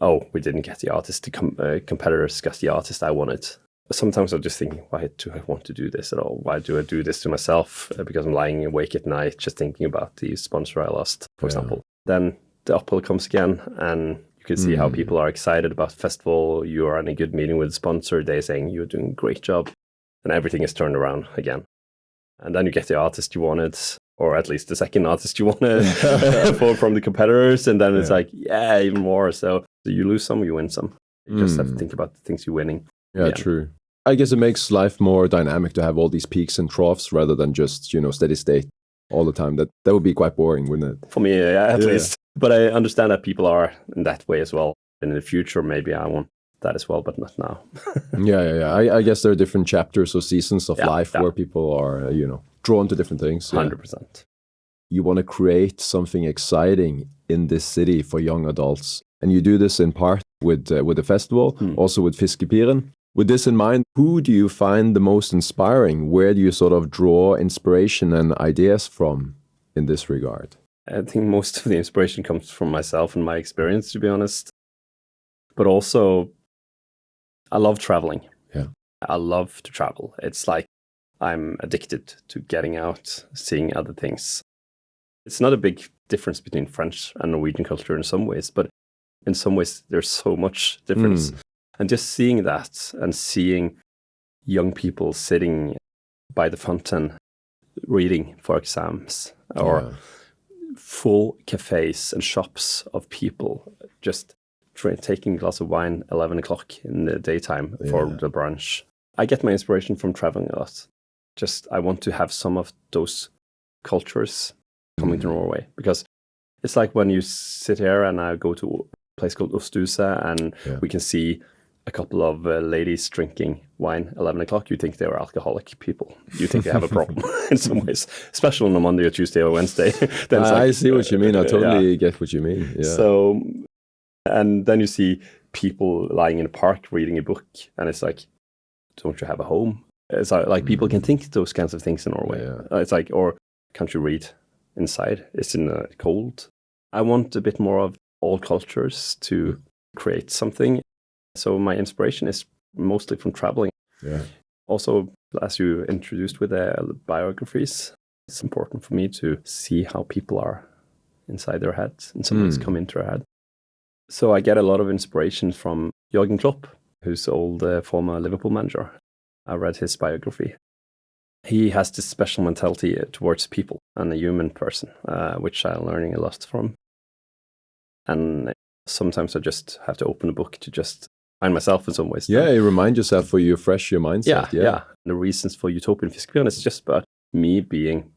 B: Oh, we didn't get the artist. The competitors got the artist I wanted. Sometimes I'm just thinking, why do I want to do this at all? Why do I do this to myself? Because I'm lying awake at night just thinking about the sponsor I lost, for example. Then the uphill comes again, and you can see how people are excited about the festival. You are in a good meeting with the sponsor. They're saying you're doing a great job, and everything is turned around again. And then you get the artist you wanted, or at least the second artist you wanted from the competitors, and then it's like, even more. So you lose some, you win some. You just have to think about the things you're winning.
A: Yeah, true. I guess it makes life more dynamic to have all these peaks and troughs rather than just, steady state all the time. That would be quite boring, wouldn't it?
B: For me, at least. But I understand that people are in that way as well. And in the future, maybe I want that as well, but not now.
A: Yeah. I guess there are different chapters or seasons of life where people are, drawn to different things.
B: 100%.
A: You want to create something exciting in this city for young adults. And you do this in part with the festival, also with Fiskepiren. With this in mind, who do you find the most inspiring? Where do you sort of draw inspiration and ideas from in this regard?
B: I think most of the inspiration comes from myself and my experience, to be honest. But also, I love traveling.
A: Yeah.
B: I love to travel. It's like I'm addicted to getting out, seeing other things. It's not a big difference between French and Norwegian culture in some ways, but in some ways there's so much difference. And just seeing that and seeing young people sitting by the fountain reading for exams, or full cafes and shops of people just taking a glass of wine 11 o'clock in the daytime for the brunch. I get my inspiration from traveling a lot. Just I want to have some of those cultures coming to Norway, because it's like when you sit here and I go to a place called Osthuset and we can see a couple of ladies drinking wine 11 o'clock, you think they were alcoholic people. You think they have a problem in some ways, especially on a Monday or Tuesday or Wednesday. Then
A: I see what you mean. I totally get what you mean. Yeah.
B: So, and then you see people lying in a park reading a book, and it's like, don't you have a home? It's like people can think those kinds of things in Norway. It's like, or can't you read inside? It's in the cold. I want a bit more of all cultures to create something. So my inspiration is mostly from traveling. Yeah. Also, as you introduced with the biographies, it's important for me to see how people are inside their heads, and some ways come into their head. So I get a lot of inspiration from Jürgen Klopp, who's old former Liverpool manager. I read his biography. He has this special mentality towards people and a human person, which I'm learning a lot from. And sometimes I just have to open a book to just find myself in some ways.
A: Yeah, you remind yourself for you refresh your mindset.
B: Yeah. The reasons for Utopia Festival is just about me being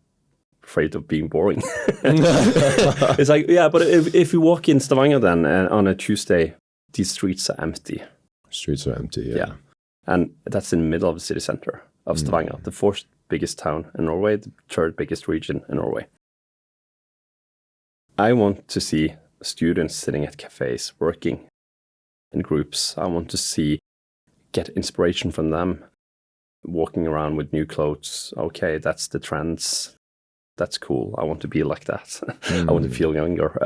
B: afraid of being boring. It's like, but if you walk in Stavanger then on a Tuesday, these streets are empty.
A: Streets are empty, yeah.
B: And that's in the middle of the city center of Stavanger, the fourth biggest town in Norway, the third biggest region in Norway. I want to see students sitting at cafes, working in groups. I want to get inspiration from them, walking around with new clothes. Okay, that's the trends. That's cool. I want to be like that. I want to feel younger.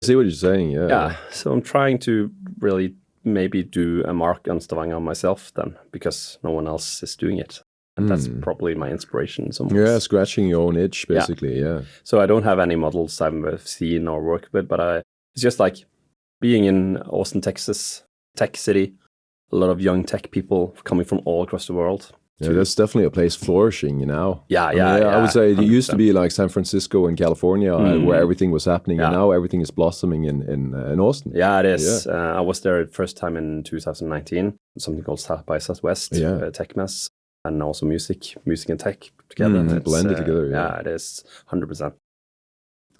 A: See what you're saying, yeah.
B: So I'm trying to really maybe do a mark on Stavanger myself then, because no one else is doing it. And that's probably my inspiration in some ways.
A: Yeah, scratching your own itch, basically, yeah.
B: So I don't have any models I've seen or worked with, but it's just like being in Austin, Texas, tech city, a lot of young tech people coming from all across the world.
A: Yeah, that's definitely a place flourishing now.
B: Yeah.
A: I would say it used to be like San Francisco and California where everything was happening, and now everything is blossoming in Austin.
B: Yeah, it is. I was there the first time in 2019, something called South by Southwest, Tech Mess, and also music and tech together.
A: Blended together.
B: Yeah, it is 100%.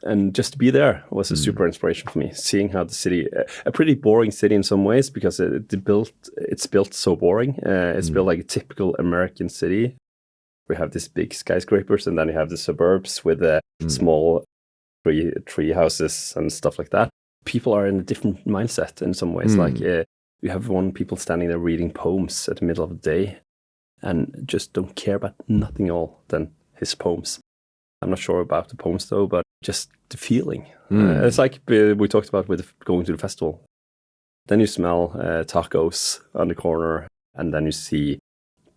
B: And just to be there was a super inspiration for me, seeing how the city, a pretty boring city in some ways, because it's built so boring. It's built like a typical American city. We have these big skyscrapers, and then you have the suburbs with small tree houses and stuff like that. People are in a different mindset in some ways. Like you have people standing there reading poems at the middle of the day and just don't care about nothing all than his poems. I'm not sure about the poems though, but just the feeling. It's like we talked about with going to the festival. Then you smell tacos on the corner, and then you see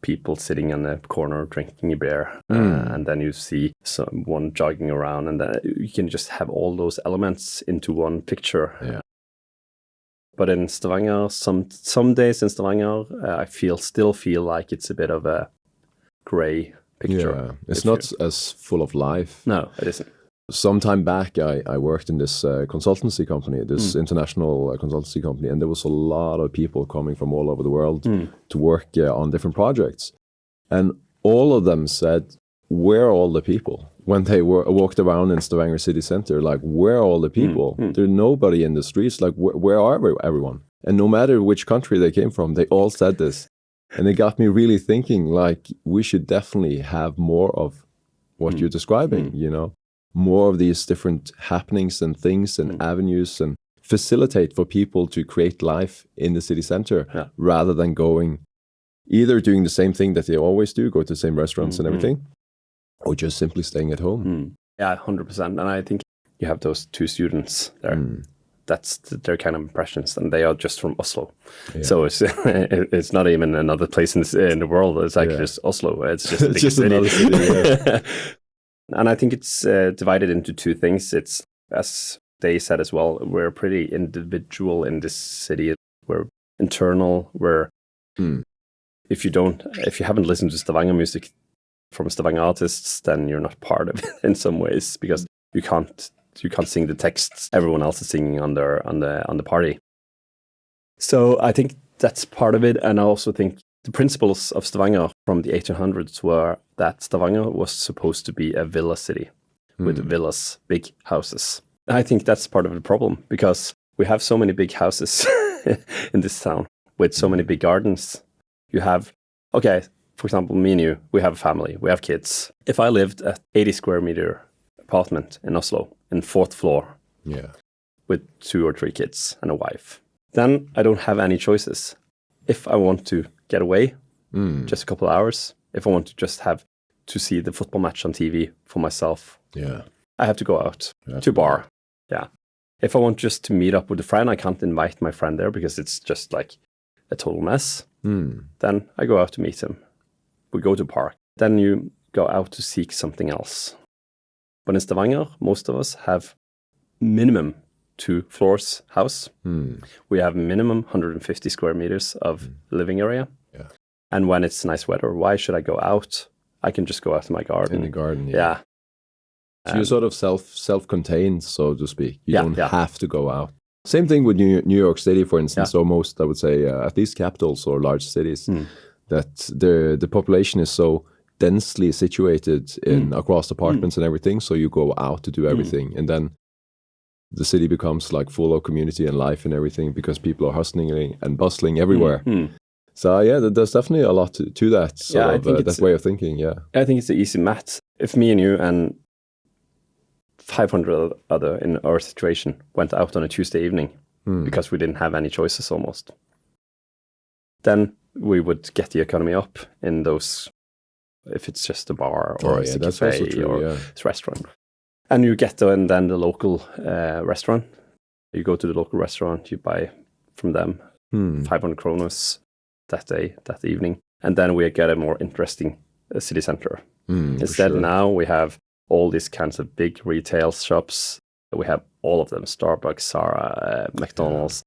B: people sitting on the corner drinking a beer, and then you see someone jogging around, and then you can just have all those elements into one picture. Yeah. But in Stavanger, some days in Stavanger, I still feel like it's a bit of a grey picture.
A: Yeah, it's not as full of life.
B: No, it isn't.
A: Some time back, I worked in this consultancy company, this international consultancy company, and there was a lot of people coming from all over the world to work on different projects. And all of them said, where are all the people? when they walked around in Stavanger city center, like, where are all the people? There's nobody in the streets. Like, where are everyone? And no matter which country they came from, they all said this. And it got me really thinking, like, we should definitely have more of what you're describing, you know, more of these different happenings and things and avenues, and facilitate for people to create life in the city center rather than either doing the same thing that they always do, go to the same restaurants and everything, or just simply staying at home.
B: Yeah, 100%. And I think you have those two students there. That's their kind of impressions, and they are just from Oslo. Yeah. So it's not even another place in the world. It's actually just Oslo. It's just a big city. Another city. And I think it's divided into two things. It's, as they said as well, we're pretty individual in this city. We're internal. We're if you haven't listened to Stavanger music from Stavanger artists, then you're not part of it in some ways, because you can't sing the texts everyone else is singing on the party. So I think that's part of it. And I also think the principles of Stavanger from the 1800s were that Stavanger was supposed to be a villa city with villas, big houses. I think that's part of the problem, because we have so many big houses in this town with so many big gardens. You have, for example, me and you, we have a family, we have kids. If I lived at 80 square meter apartment in Oslo, in 4th floor, with 2 or 3 kids and a wife, then I don't have any choices. If I want to get away, just a couple of hours, if I want to just have to see the football match on TV for myself, I have to go out to a bar. Yeah. If I want just to meet up with a friend, I can't invite my friend there because it's just like a total mess. Then I go out to meet him. We go to a park. Then you go out to seek something else. But in Stavanger, most of us have minimum 2 floors house. We have minimum 150 square meters of living area. Yeah. And when it's nice weather, why should I go out? I can just go out to my garden.
A: In the garden, yeah. So you're sort of self-contained, so to speak. You don't have to go out. Same thing with New York City, for instance, or most, I would say, at least capitals or large cities, that the population is so densely situated across apartments and everything, so you go out to do everything, and then the city becomes like full of community and life and everything because people are hustling and bustling everywhere. So there's definitely a lot to that that way of thinking.
B: I think it's the easy math. If me and you and 500 other in our situation went out on a Tuesday evening because we didn't have any choices almost, then we would get the economy up in those, if it's just a bar or a cafe or a restaurant. And you get then the local restaurant. You go to the local restaurant, you buy from them 500 kronos that day, that evening. And then we get a more interesting city center. Instead, now we have all these kinds of big retail shops. We have all of them, Starbucks, Zara, McDonald's,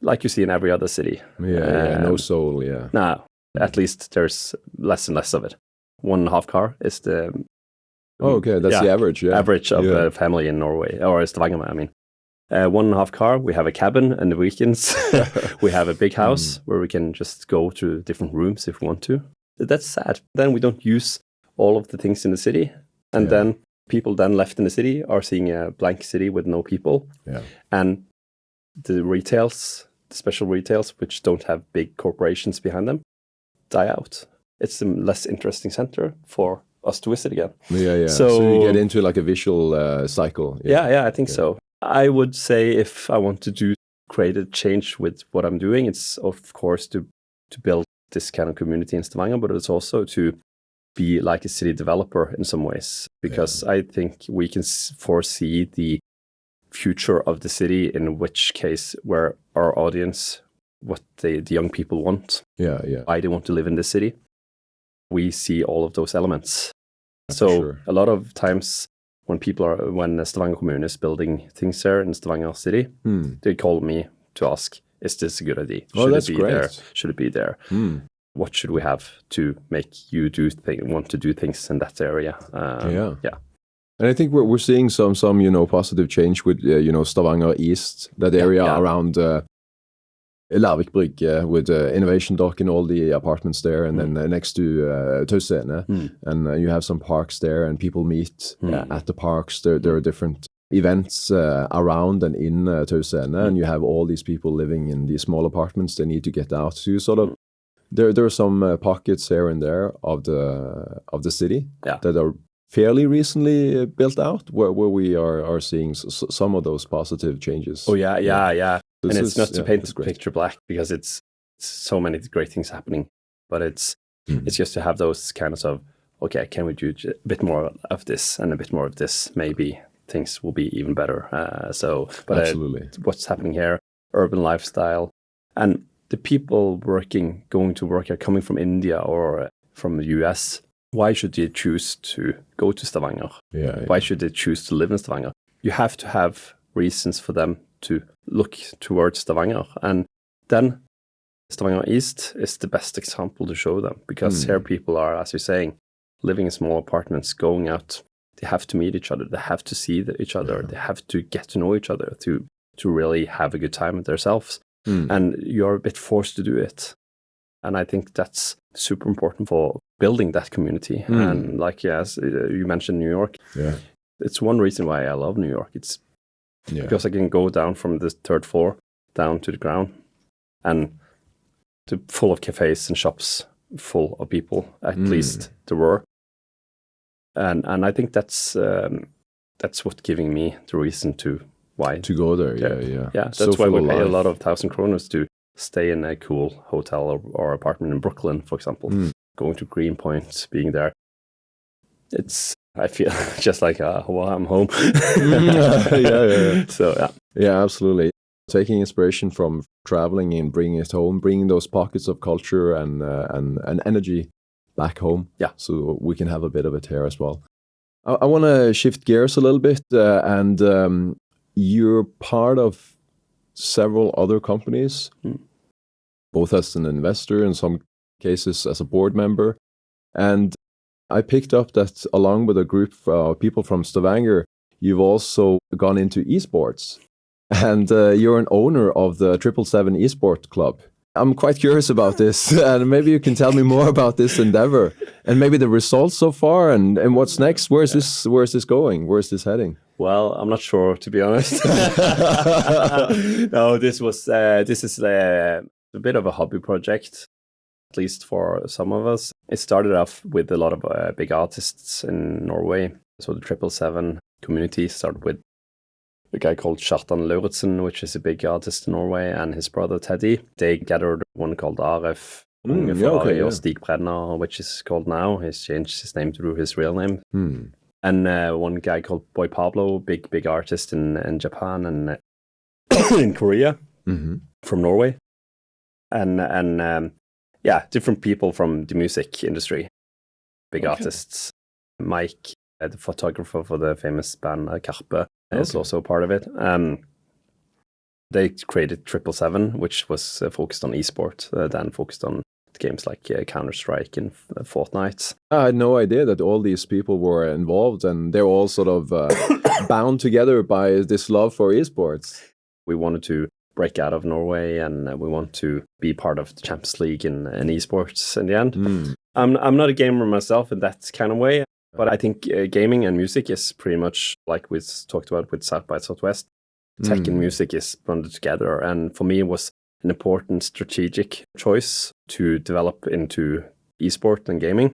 B: like you see in every other city.
A: No soul,
B: Now, at least there's less and less of it. 1.5 car is the...
A: that's the average,
B: average of a family in Norway, or Stavanger, I mean. 1.5 car, we have a cabin on the weekends. We have a big house where we can just go to different rooms if we want to. That's sad. Then we don't use all of the things in the city. And then people then left in the city are seeing a blank city with no people. And the retails, the special retails, which don't have big corporations behind them, die out. It's a less interesting center for us to visit again.
A: So you get into like a visual cycle.
B: I think so. I would say if I want to create a change with what I'm doing, it's of course to build this kind of community in Stavanger, but it's also to be like a city developer in some ways, because I think we can foresee the future of the city, in which case where our audience, what the young people want, why they want to live in the city. We see all of those elements. So a lot of times when the Stavanger Kommune is building things there in Stavanger city, they call me to ask, is this a good idea?
A: That's great.
B: There? Should it be there? What should we have to make you want to do things in that area?
A: And I think we're seeing some positive change with Stavanger East, that area around Larvik Brygge with Innovation Dock and all the apartments there, and then next to togetherness, and you have some parks there, and people meet at the parks. There are different events around and in togetherness, and you have all these people living in these small apartments. They need to get out. So you sort of there are some pockets here and there of the city that are fairly recently built out, where we are seeing some of those positive changes.
B: Oh yeah. And it's not to paint the picture black, because it's so many great things happening, but it's just to have those kinds of, okay, can we do a bit more of this and a bit more of this? Maybe things will be even better. Absolutely. What's happening here, urban lifestyle, and the people going to work are coming from India or from the US. Why should they choose to go to Stavanger? Why should they choose to live in Stavanger? You have to have reasons for them to look towards Stavanger. And then Stavanger East is the best example to show them, because here people are, as you're saying, living in small apartments, going out. They have to meet each other. They have to see each other. They have to get to know each other to really have a good time with themselves. And you're a bit forced to do it. And I think that's super important for building that community. And like, yes, you mentioned New York. Yeah. It's one reason why I love New York. It's because I can go down from the third floor down to the ground, and full of cafes and shops full of people, at least there were. And I think that's what giving me the reason to go there. Yeah. That's so why we pay a lot of 1,000 kroners to stay in a cool hotel or apartment in Brooklyn, for example. Going to Greenpoint, being there. I feel just like, I'm home. So, yeah, absolutely. Taking inspiration from traveling and bringing it home, bringing those pockets of culture and energy back home. Yeah. So we can have a bit of it here as well. I want to shift gears a little bit, and you're part of several other companies, both as an investor, in some cases as a board member. And I picked up that along with a group of people from Stavanger, you've also gone into esports. And you're an owner of the 777 Esport Club. I'm quite curious about this, and maybe you can tell me more about this endeavor, and maybe the results so far, and what's next. Where's this going? Where's this heading? Well, I'm not sure, to be honest. No, this is a bit of a hobby project, at least for some of us. It started off with a lot of big artists in Norway. So the 777 community started with a guy called Kjartan Lauritzen, which is a big artist in Norway, and his brother Teddy. They gathered one called Aref, or Stig Brenner, which is called now. He's changed his name to his real name. And one guy called Boy Pablo, big artist in Japan and in Korea, from Norway. And different people from the music industry, big artists. Mike, the photographer for the famous band Karpe, is also part of it. They created 777, which was focused on esport, then focused on games like Counter-Strike and Fortnite.
A: I had no idea that all these people were involved, and they're all sort of bound together by this love for esports.
B: We wanted to break out of Norway, and we want to be part of the Champions League in esports in the end. I'm not a gamer myself in that kind of way, but I think gaming and music is pretty much like we talked about with South by Southwest. Tech and music is bonded together, and for me it was an important strategic choice to develop into esport and gaming,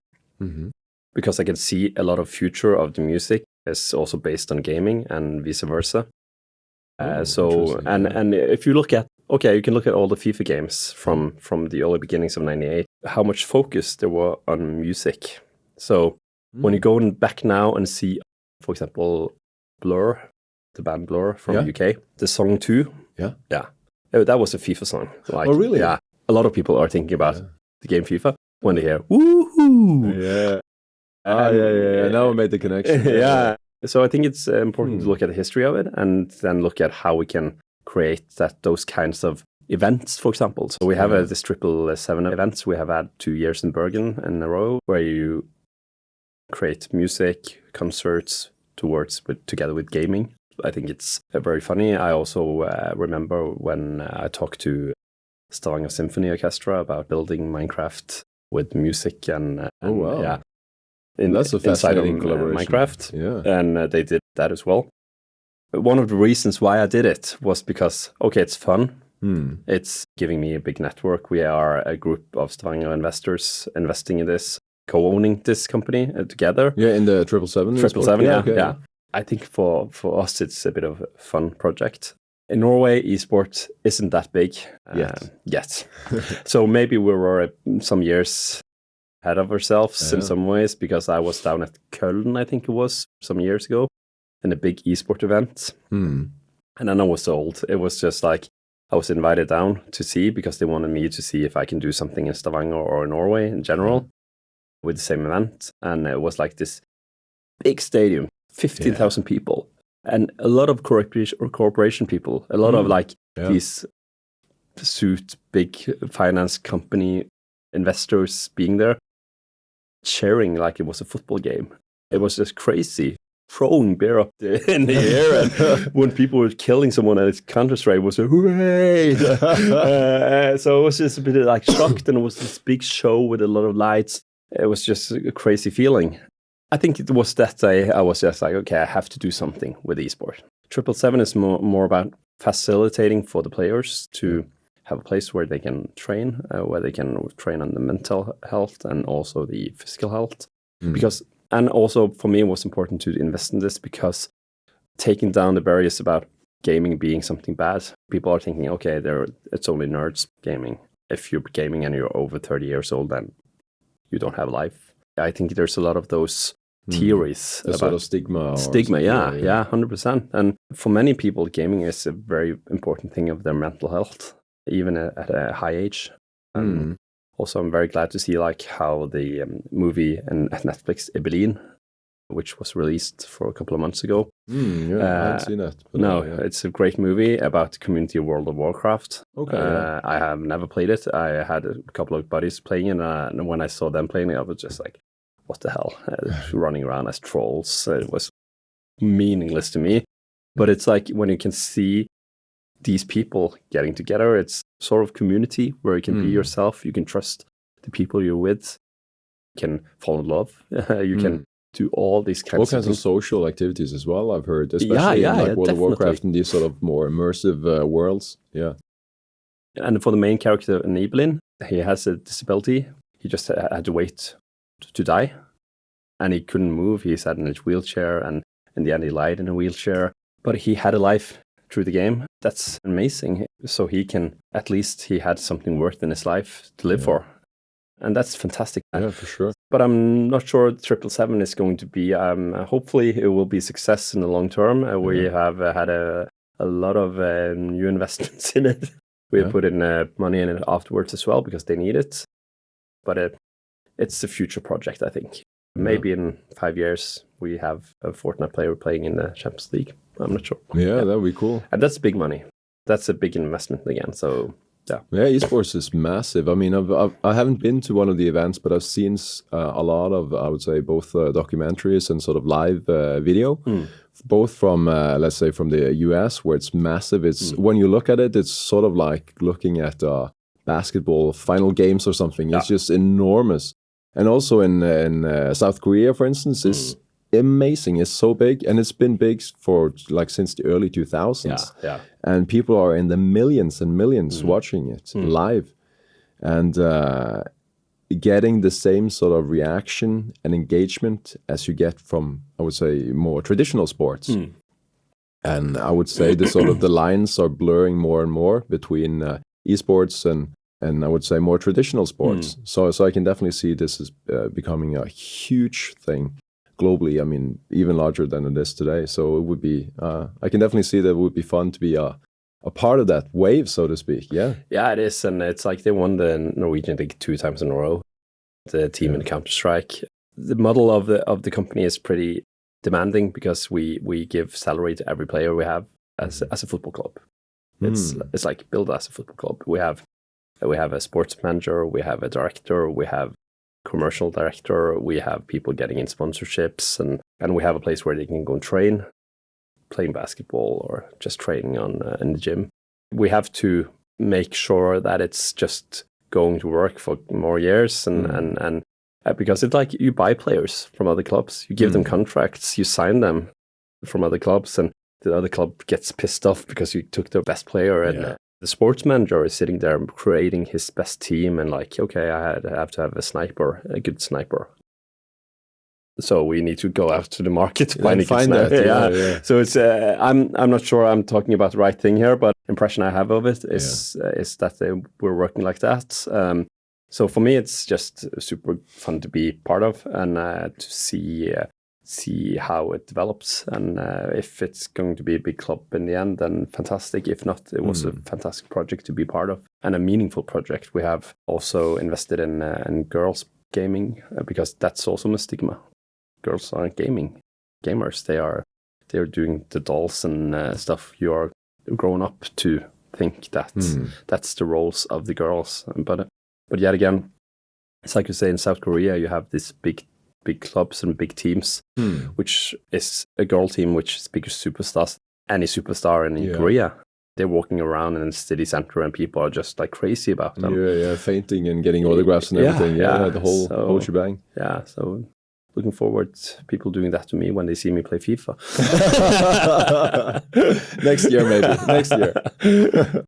B: because I can see a lot of future of the music is also based on gaming and vice versa. And if you look at, you can look at all the FIFA games from the early beginnings of '98, how much focus there were on music. So when you go back now and see, for example, Blur, the band Blur from the UK, the song 2, that was a FIFA song. Like,
A: oh, really?
B: Yeah. A lot of people are thinking about the game FIFA when they hear woohoo.
A: Yeah. Now I made the connection.
B: So I think it's important to look at the history of it, and then look at how we can create those kinds of events, for example. So we have this 777 events. We have had 2 years in Bergen in a row, where you create music, concerts together with gaming. I think it's very funny. I also remember when I talked to Stavanger Symphony Orchestra about building Minecraft with music and
A: wow.
B: yeah,
A: That's a fascinating
B: inside of
A: collaboration.
B: Minecraft.
A: Yeah.
B: And they did that as well. But one of the reasons why I did it was because, okay, it's fun. It's giving me a big network. We are a group of Stavanger investors investing in this, co-owning this company together.
A: Yeah, in the 777.
B: 777, yeah,
A: okay.
B: yeah. I think for us, it's a bit of a fun project. In Norway, esports isn't that big yet. So maybe we were some years ahead of ourselves in some ways, because I was down at Köln, I think it was, some years ago, in a big esport event. And then I was told, it was just like, I was invited down to see because they wanted me to see if I can do something in Stavanger or Norway in general with the same event. And it was like this big stadium, 15,000 people, and a lot of corporation people, a lot of like these suit big finance company investors being there, cheering like it was a football game. It was just crazy. Throwing beer up in the air, and when people were killing someone at Counter-Strike, it was a hooray! So it was just a bit like shocked, and it was this big show with a lot of lights. It was just a crazy feeling. I think it was that day I was just like, okay, I have to do something with esports. 777 is more about facilitating for the players to have a place where they can train on the mental health and also the physical health. And also, for me, it was important to invest in this because taking down the barriers about gaming being something bad. People are thinking, okay, it's only nerds gaming. If you're gaming and you're over 30 years old, then you don't have a life. I think there's a lot of those theories
A: about sort of stigma.
B: Yeah, 100%. And for many people, gaming is a very important thing of their mental health, even at a high age. Also, I'm very glad to see like how the movie at Netflix, Ibelin, which was released for a couple of months ago.
A: I haven't seen that.
B: It's a great movie about the community of World of Warcraft.
A: Okay.
B: I have never played it. I had a couple of buddies playing it, and when I saw them playing it, I was just like, what the hell? Running around as trolls. It was meaningless to me. But it's like when you can see these people getting together, it's sort of community where you can be yourself, you can trust the people you're with, you can fall in love, you can do all these kinds
A: of social activities as well, I've heard, especially in like World of Warcraft and these sort of more immersive worlds. Yeah.
B: And for the main character in Ibelin, he has a disability. He just had to wait to die, and he couldn't move. He sat in his wheelchair, and in the end he lied in a wheelchair, but he had a life through the game. That's amazing. So he had something worth in his life to live for. And that's fantastic.
A: Yeah, for sure.
B: But I'm not sure 777 is going to be, hopefully it will be a success in the long term. We have had a lot of new investments in it. We put in money in it afterwards as well because they need it. But it's a future project, I think. Maybe in 5 years we have a Fortnite player playing in the Champions League. I'm not sure.
A: Yeah, that would be cool.
B: And that's big money. That's a big investment again. So yeah,
A: esports is massive. I mean, I haven't been to one of the events, but I've seen a lot of, I would say, both documentaries and sort of live video, both from, let's say, from the US, where it's massive. It's when you look at it, it's sort of like looking at basketball final games or something. It's just enormous. And also in South Korea, for instance, is amazing. It's so big, and it's been big for like since the early 2000s. And people are in the millions and millions watching it live, and getting the same sort of reaction and engagement as you get from, I would say, more traditional sports. And I would say the lines are blurring more and more between esports and I would say more traditional sports. So I can definitely see this as becoming a huge thing globally. I mean, even larger than it is today. So it would be, I can definitely see that it would be fun to be a part of that wave, so to speak. Yeah.
B: Yeah, it is. And it's like they won the Norwegian League 2 times in a row, the team in Counter-Strike. The model of the company is pretty demanding because we give salary to every player we have as a football club. It's like built as a football club. We have a sports manager, we have a director, we have commercial director, we have people getting in sponsorships, and we have a place where they can go and train, playing basketball or just training in the gym. We have to make sure that it's just going to work for more years, and because it's like you buy players from other clubs, you give them contracts, you sign them from other clubs, and the other club gets pissed off because you took their best player, and the sports manager is sitting there creating his best team, and like, okay, I have to have a good sniper. So we need to go out to the market to find that. Yeah. So it's I'm not sure I'm talking about the right thing here, but impression I have of it is that we're working like that. So for me, it's just super fun to be part of, and to see how it develops, and if it's going to be a big club in the end, then fantastic. If not, it was a fantastic project to be part of, and a meaningful project. We have also invested in girls gaming, because that's also a stigma. Girls aren't gamers. They're doing the dolls and stuff. You are grown up to think that that's the roles of the girls. But yet again, it's like you say, in South Korea, you have these big clubs and big teams, which is a girl team, which is bigger superstars. Any superstar in Korea, they're walking around in the city center, and people are just like crazy about them.
A: Fainting and getting autographs and everything. The whole shebang.
B: Yeah, so looking forward to people doing that to me when they see me play FIFA.
A: Next year, maybe. Next year.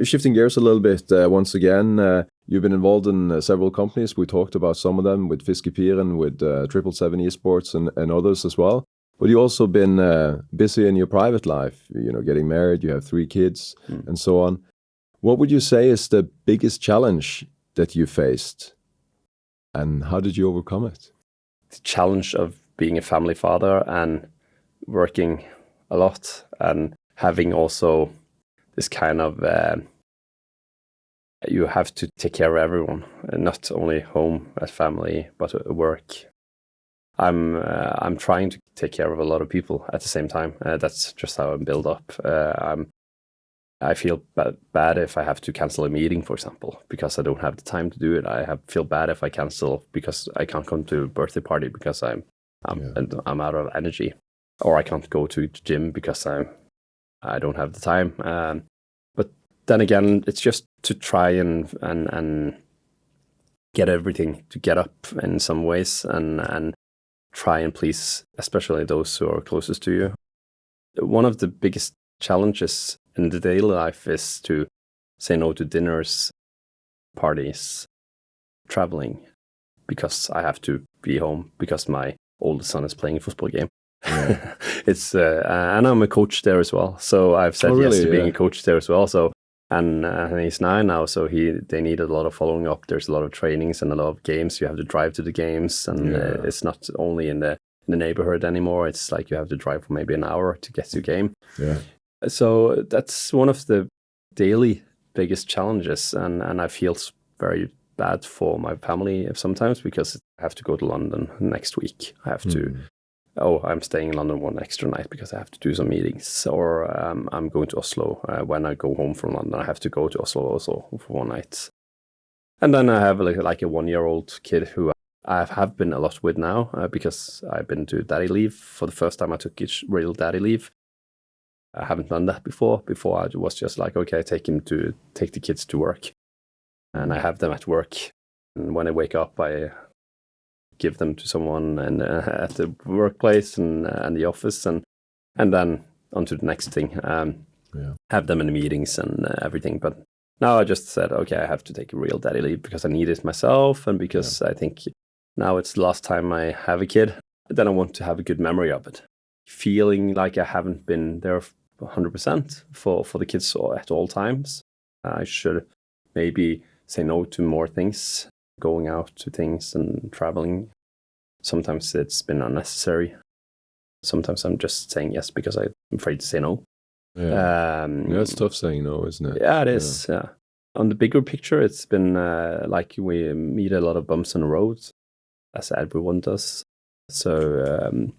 A: Shifting gears a little bit, once again, you've been involved in several companies. We talked about some of them with Fiskepiren, with 777 Esports and others as well. But you've also been busy in your private life, getting married, you have 3 kids and so on. What would you say is the biggest challenge that you faced, and how did you overcome it?
B: The challenge of being a family father and working a lot, and having also this kind of you have to take care of everyone, not only home as family, but at work. I'm trying to take care of a lot of people at the same time. That's just how I'm built up. I feel bad if I have to cancel a meeting, for example, because I don't have the time to do it. Feel bad if I cancel because I can't come to a birthday party because I'm out of energy, or I can't go to the gym because I don't have the time. But then again, it's just to try and get everything to get up in some ways, and try and please, especially those who are closest to you. One of the biggest challenges in the daily life is to say no to dinners, parties, traveling, because I have to be home because my oldest son is playing a football game. Yeah. And I'm a coach there as well, so I've said yes to being a coach there as well. So and he's 9 now, so they need a lot of following up. There's a lot of trainings and a lot of games. You have to drive to the games, and it's not only in the neighborhood anymore. It's like you have to drive for maybe an hour to get to a game. Yeah. So that's one of the daily biggest challenges, and I feel very bad for my family sometimes, because I have to go to London next week. I have to. I'm staying in London one extra night because I have to do some meetings, or I'm going to Oslo. When I go home from London, I have to go to Oslo also for one night. And then I have like a 1-year-old kid who I have been a lot with now, because I've been to daddy leave. For the first time, I took real daddy leave. I haven't done that before. Before, I was just like, okay, take the kids to work, and I have them at work. And when I wake up, I give them to someone at the workplace and the office, and then on to the next thing. Have them in the meetings and everything. But now I just said, okay, I have to take a real daddy leave because I need it myself, and because I think now it's the last time I have a kid. Then I want to have a good memory of it. Feeling like I haven't been there 100% for the kids at all times. I should maybe say no to more things, going out to things and traveling. Sometimes it's been unnecessary. Sometimes I'm just saying yes because I'm afraid to say no.
A: It's tough saying no, isn't it?
B: Yeah, it is. Yeah. On the bigger picture, it's been like we meet a lot of bumps on the road, as everyone does. So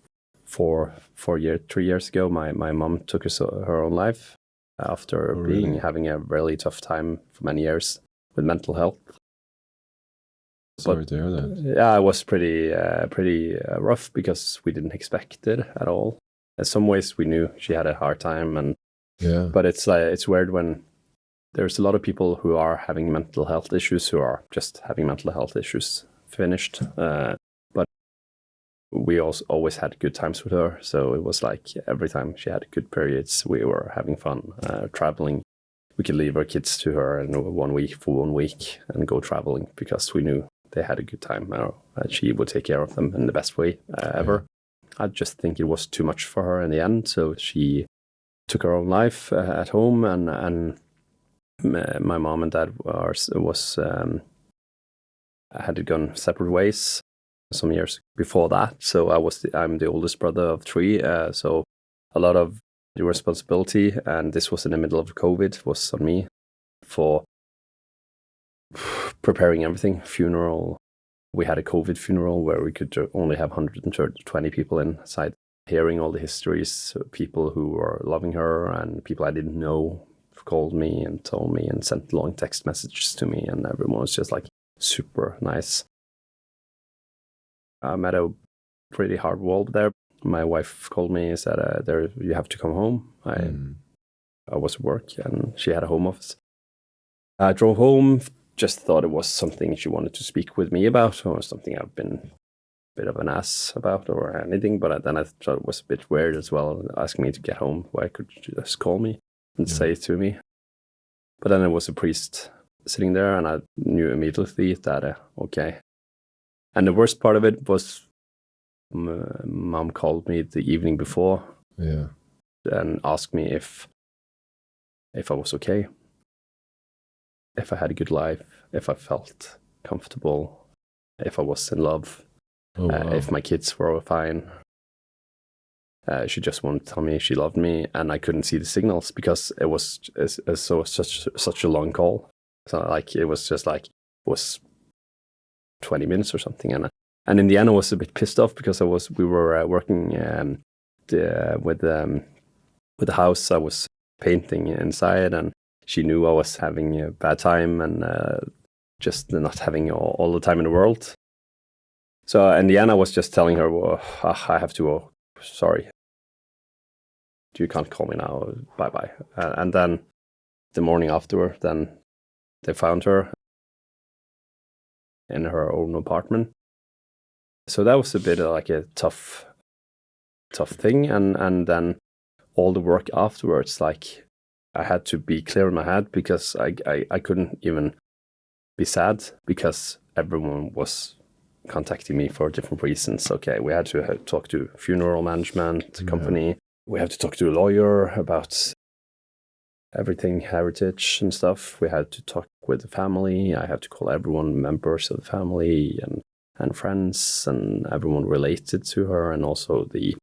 B: 3 years ago, my mom took her own life after having a really tough time for many years with mental health.
A: Sorry to hear that.
B: Yeah, it was pretty rough because we didn't expect it at all. In some ways, we knew she had a hard time, but it's weird when there's a lot of people who are having mental health issues who are just having mental health issues finished. But we also always had good times with her. So it was like every time she had good periods, we were having fun, traveling. We could leave our kids to her in 1 week for 1 week and go traveling because we knew they had a good time. She would take care of them in the best way ever. I just think it was too much for her in the end. So she took her own life at home, and my mom and dad had gone separate ways some years before that. So I'm the oldest brother of 3. So a lot of the responsibility, and this was in the middle of COVID, was on me for preparing everything. Funeral. We had a COVID funeral where we could only have 120 people inside, hearing all the histories, people who were loving her and people I didn't know called me and told me and sent long text messages to me, and everyone was just like super nice. I met a pretty hard wall there. My wife called me and said, you have to come home. I was at work and she had a home office. I drove home, just thought it was something she wanted to speak with me about, or something I've been a bit of an ass about or anything. But then I thought it was a bit weird as well, asking me to get home. Why could you just call me and say it to me? But then there was a priest sitting there, and I knew immediately that, okay. And the worst part of it was Mom called me the evening before and asked me if I was okay, if I had a good life, if I felt comfortable, if I was in love, if my kids were fine. She just wanted to tell me she loved me, and I couldn't see the signals because it was such a long call. So like it was 20 minutes or something, and in the end I was a bit pissed off because we were working with the house. I was painting inside, and she knew I was having a bad time and just not having all the time in the world. So in the end I was just telling her, well, I have to go. Sorry, you can't call me now. Bye bye. And then the morning after, then they found her in her own apartment. So that was a bit like a tough thing. And then all the work afterwards, like I had to be clear in my head because I couldn't even be sad because everyone was contacting me for different reasons. Okay, we had to talk to funeral management company. We had to talk to a lawyer about everything, heritage and stuff. We had to talk with the family. I had to call everyone, members of the family and friends and everyone related to her, and also the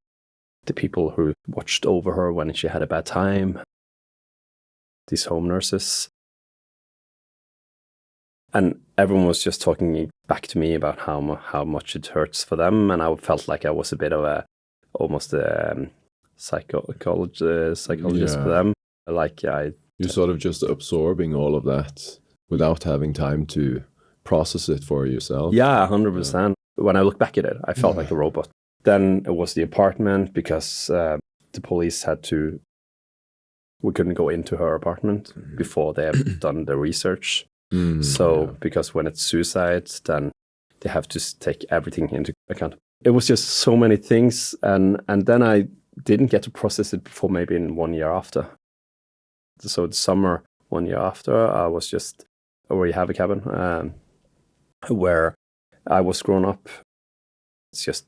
B: people who watched over her when she had a bad time, these home nurses. And everyone was just talking back to me about how much it hurts for them, and I felt like I was a bit of almost a psychologist for them. Like
A: you're sort of just absorbing all of that without having time to process it for yourself.
B: Yeah, 100%. When I look back at it, I felt like a robot. Then it was the apartment because the police we couldn't go into her apartment before they have done the research. Because when it's suicide, then they have to take everything into account. It was just so many things, and then I didn't get to process it before maybe in 1 year after. So the summer 1 year after, I was just where you have a cabin where I was grown up. It's just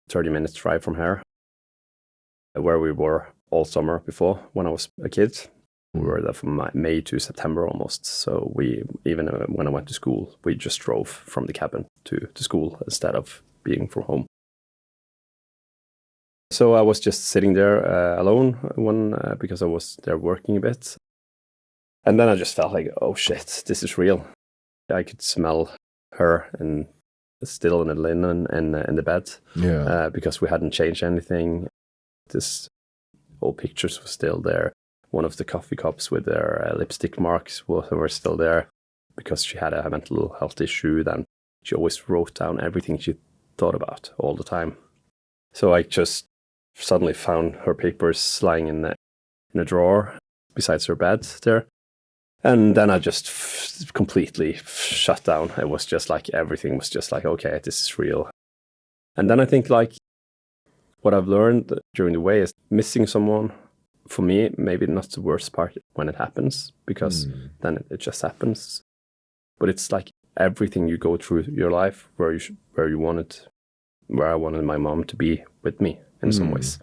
B: 30 minutes drive from here, where we were all summer before when I was a kid. We were there from May to September almost. So even when I went to school, we just drove from the cabin to school instead of being from home. So I was just sitting there alone because I was there working a bit. And then I just felt like, oh shit, this is real. I could smell her and still in the linen in the bed because we hadn't changed anything. This old pictures were still there. One of the coffee cups with their lipstick marks were still there because she had a mental health issue. Then she always wrote down everything she thought about all the time. So I just suddenly found her papers lying in a drawer besides her bed there. And then I just completely shut down. It was just like, everything was just like, okay, this is real. And then I think like what I've learned during the way is missing someone, for me, maybe not the worst part when it happens, because then it just happens. But it's like everything you go through your life where I wanted my mom to be with me in some ways.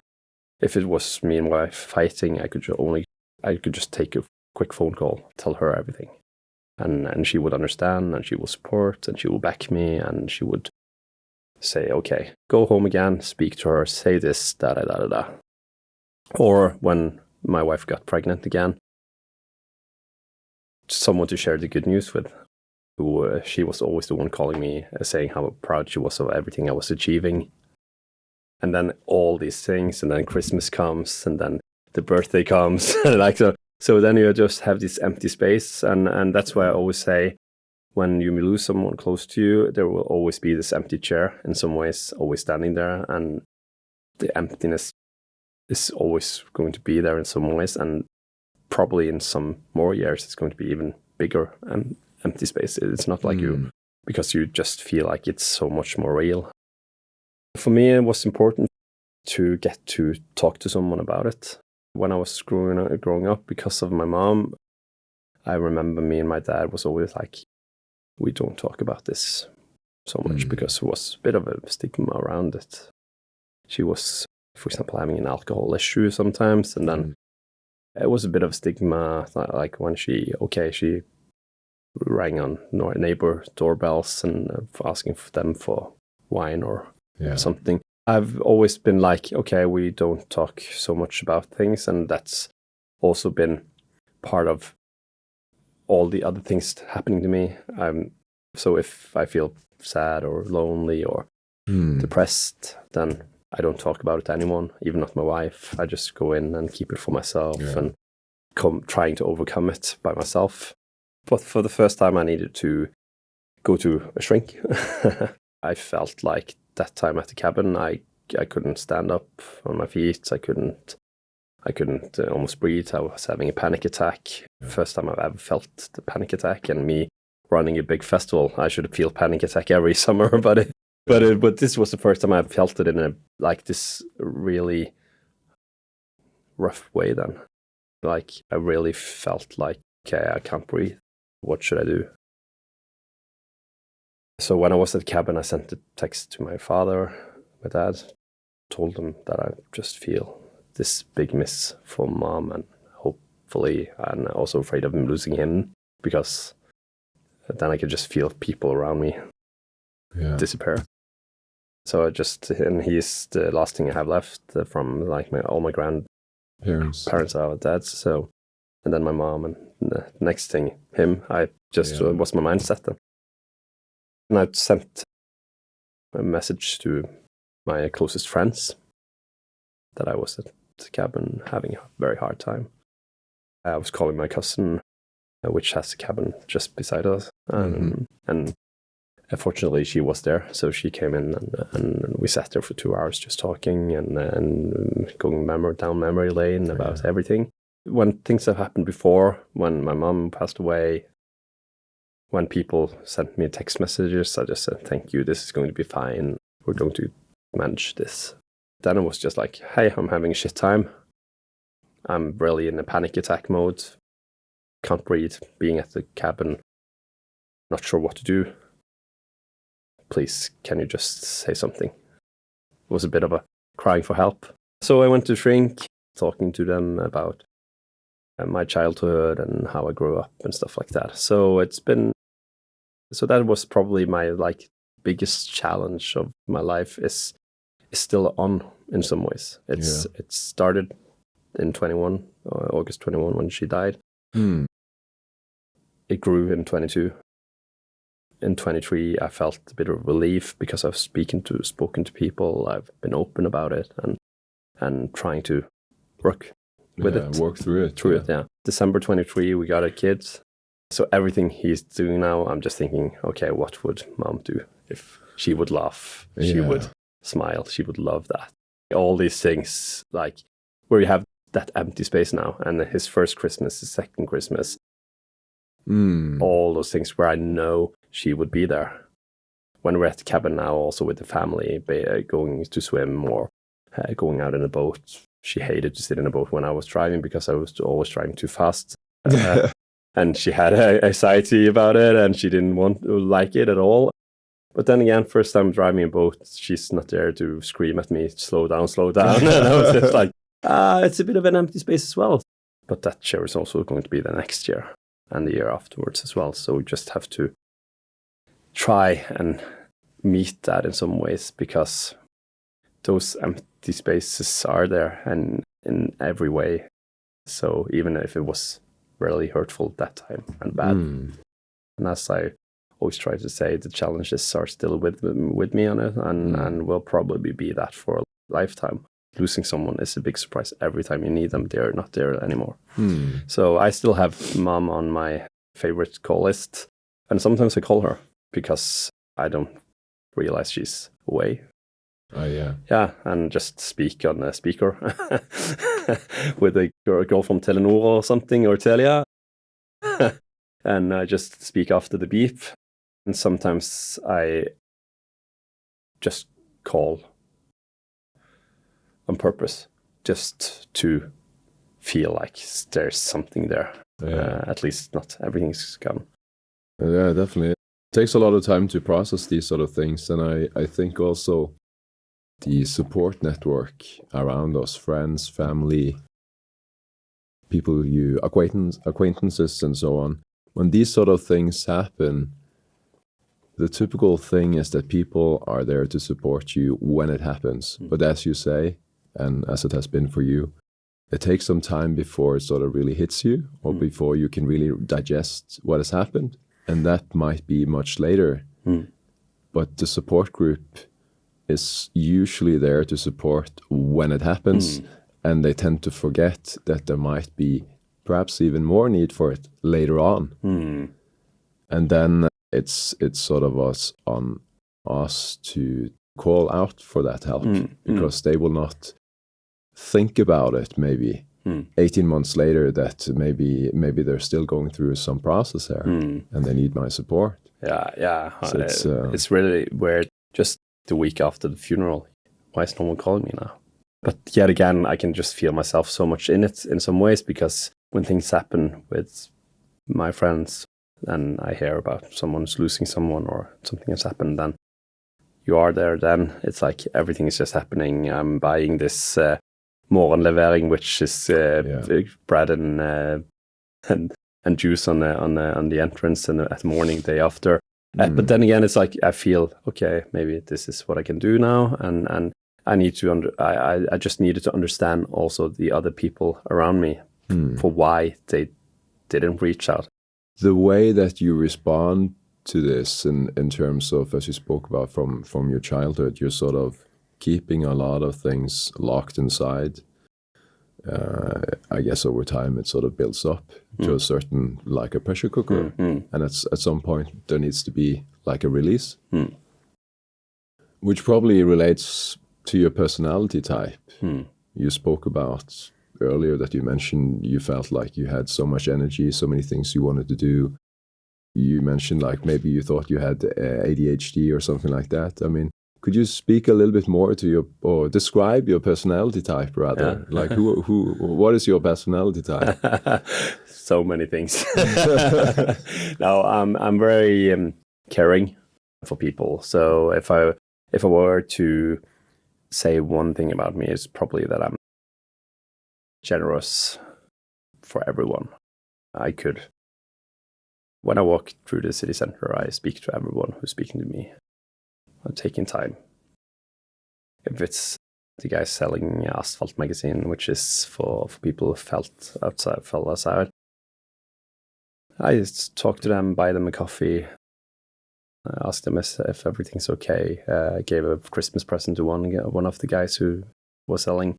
B: If it was me and my wife fighting, I could just take a quick phone call, tell her everything. And she would understand, and she will support, and she will back me, and she would say, okay, go home again, speak to her, say this, da da da da da. Or when my wife got pregnant again, someone to share the good news with. She was always the one calling me, saying how proud she was of everything I was achieving. And then all these things, and then Christmas comes, and then the birthday comes, like so then you just have this empty space, and that's why I always say, when you lose someone close to you, there will always be this empty chair in some ways, always standing there, and the emptiness is always going to be there in some ways, and probably in some more years it's going to be even bigger and empty space. It's not like you, because you just feel like it's so much more real. For me, it was important to get to talk to someone about it. When I was growing up, because of my mom, I remember me and my dad was always like, we don't talk about this so much, because there was a bit of a stigma around it. She was, for example, having an alcohol issue sometimes, and then it was a bit of stigma, like when she rang on neighbor doorbells and asking for them for wine or something. I've always been like, okay, we don't talk so much about things, and that's also been part of all the other things happening to me. So if I feel sad or lonely or depressed, then I don't talk about it to anyone, even not my wife. I just go in and keep it for myself and trying to overcome it by myself. But for the first time, I needed to go to a shrink. I felt like that time at the cabin, I couldn't stand up on my feet. I couldn't almost breathe. I was having a panic attack. First time I've ever felt the panic attack, and me running a big festival, I should feel panic attack every summer, but this was the first time I felt it in this really rough way. Then, like, I really felt like, okay, I can't breathe. What should I do? So when I was at the cabin, I sent a text to my father, my dad, told them that I just feel this big miss for mom, and hopefully, and also afraid of losing him, because then I could just feel people around me disappear. So and he's the last thing I have left from like all my grandparents are dads. So, and then my mom, and the next thing him. I just was my mindset then. And I sent a message to my closest friends that I was at the cabin having a very hard time. I was calling my cousin, which has a cabin just beside us, and fortunately she was there, so she came in and we sat there for 2 hours just talking and going down memory lane about everything. When things have happened before, when my mom passed away, when people sent me text messages, I just said, thank you, this is going to be fine, we're going to manage this. Then it was just like, hey, I'm having a shit time. I'm really in a panic attack mode. Can't breathe, being at the cabin, not sure what to do. Please, can you just say something? It was a bit of a crying for help. So I went to Shrink, talking to them about my childhood and how I grew up and stuff like that. So that was probably my biggest challenge of my life is still on in some ways. It started in August 21 when she died. It grew in 22. In 23, I felt a bit of relief because I've spoken to people. I've been open about it and trying to work with it.
A: Work through it.
B: Yeah. December 23, we got a kid. So everything he's doing now, I'm just thinking, okay, what would mom do if she would laugh? She would smile. She would love that. All these things, like where you have that empty space now. And his first Christmas, his second Christmas, All those things where I know she would be there. When we're at the cabin now, also with the family, going to swim or going out in a boat. She hated to sit in a boat when I was driving because I was always driving too fast. And she had anxiety about it, and she didn't like it at all. But then again, first time driving a boat, she's not there to scream at me, slow down, slow down. And I was just like, it's a bit of an empty space as well. But that year is also going to be the next year and the year afterwards as well. So we just have to try and meet that in some ways, because those empty spaces are there and in every way. So even if it was really hurtful that time and bad, and as I always try to say, the challenges are still with me on it, and will probably be that for a lifetime. Losing someone is a big surprise. Every time you need them, they're not there anymore. So I still have mom on my favorite call list, and sometimes I call her because I don't realize she's away.
A: Oh, yeah.
B: Yeah, and just speak on a speaker with a girl from Telenor or something, or Telia. And I just speak after the beep. And sometimes I just call on purpose, just to feel like there's something there. At least not everything's gone.
A: Yeah, definitely. It takes a lot of time to process these sort of things. And I think also the support network around us, friends, family, people acquaintances and so on, when these sort of things happen, the typical thing is that people are there to support you when it happens. But as you say, and as it has been for you, it takes some time before it sort of really hits you, or before you can really digest what has happened. And that might be much later. But the support group is usually there to support when it happens. And they tend to forget that there might be perhaps even more need for it later on. And then it's sort of on us to call out for that help, because they will not think about it maybe 18 months later that maybe they're still going through some process there and they need my support.
B: Yeah.
A: So
B: it's really weird. Just the week after the funeral, why is no one calling me now? But yet again, I can just feel myself so much in it in some ways, because when things happen with my friends and I hear about someone's losing someone or something has happened, then you are there. Then it's like everything is just happening. I'm buying this morgenlevering, which is bread and juice on the entrance and at the morning day after. But then again, it's like I feel okay. Maybe this is what I can do now, and I need to I just needed to understand also the other people around me for why they didn't reach out.
A: The way that you respond to this in terms of, as you spoke about from your childhood, you're sort of keeping a lot of things locked inside. I guess over time it sort of builds up to a certain, like a pressure cooker. And at some point there needs to be like a release, which probably relates to your personality type. You spoke about earlier that you mentioned you felt like you had so much energy, so many things you wanted to do. You mentioned like maybe you thought you had ADHD or something like that. I mean, could you speak a little bit more to or describe your personality type rather? Yeah. Like what is your personality type?
B: So many things. No, I'm very caring for people. So if I were to say one thing about me, it's probably that I'm generous for everyone. When I walk through the city center, I speak to everyone who's speaking to me. I'm taking time. If it's the guy selling Asphalt magazine, which is for people who fell outside, I just talk to them, buy them a coffee, ask them if everything's okay. I gave a Christmas present to one of the guys who was selling.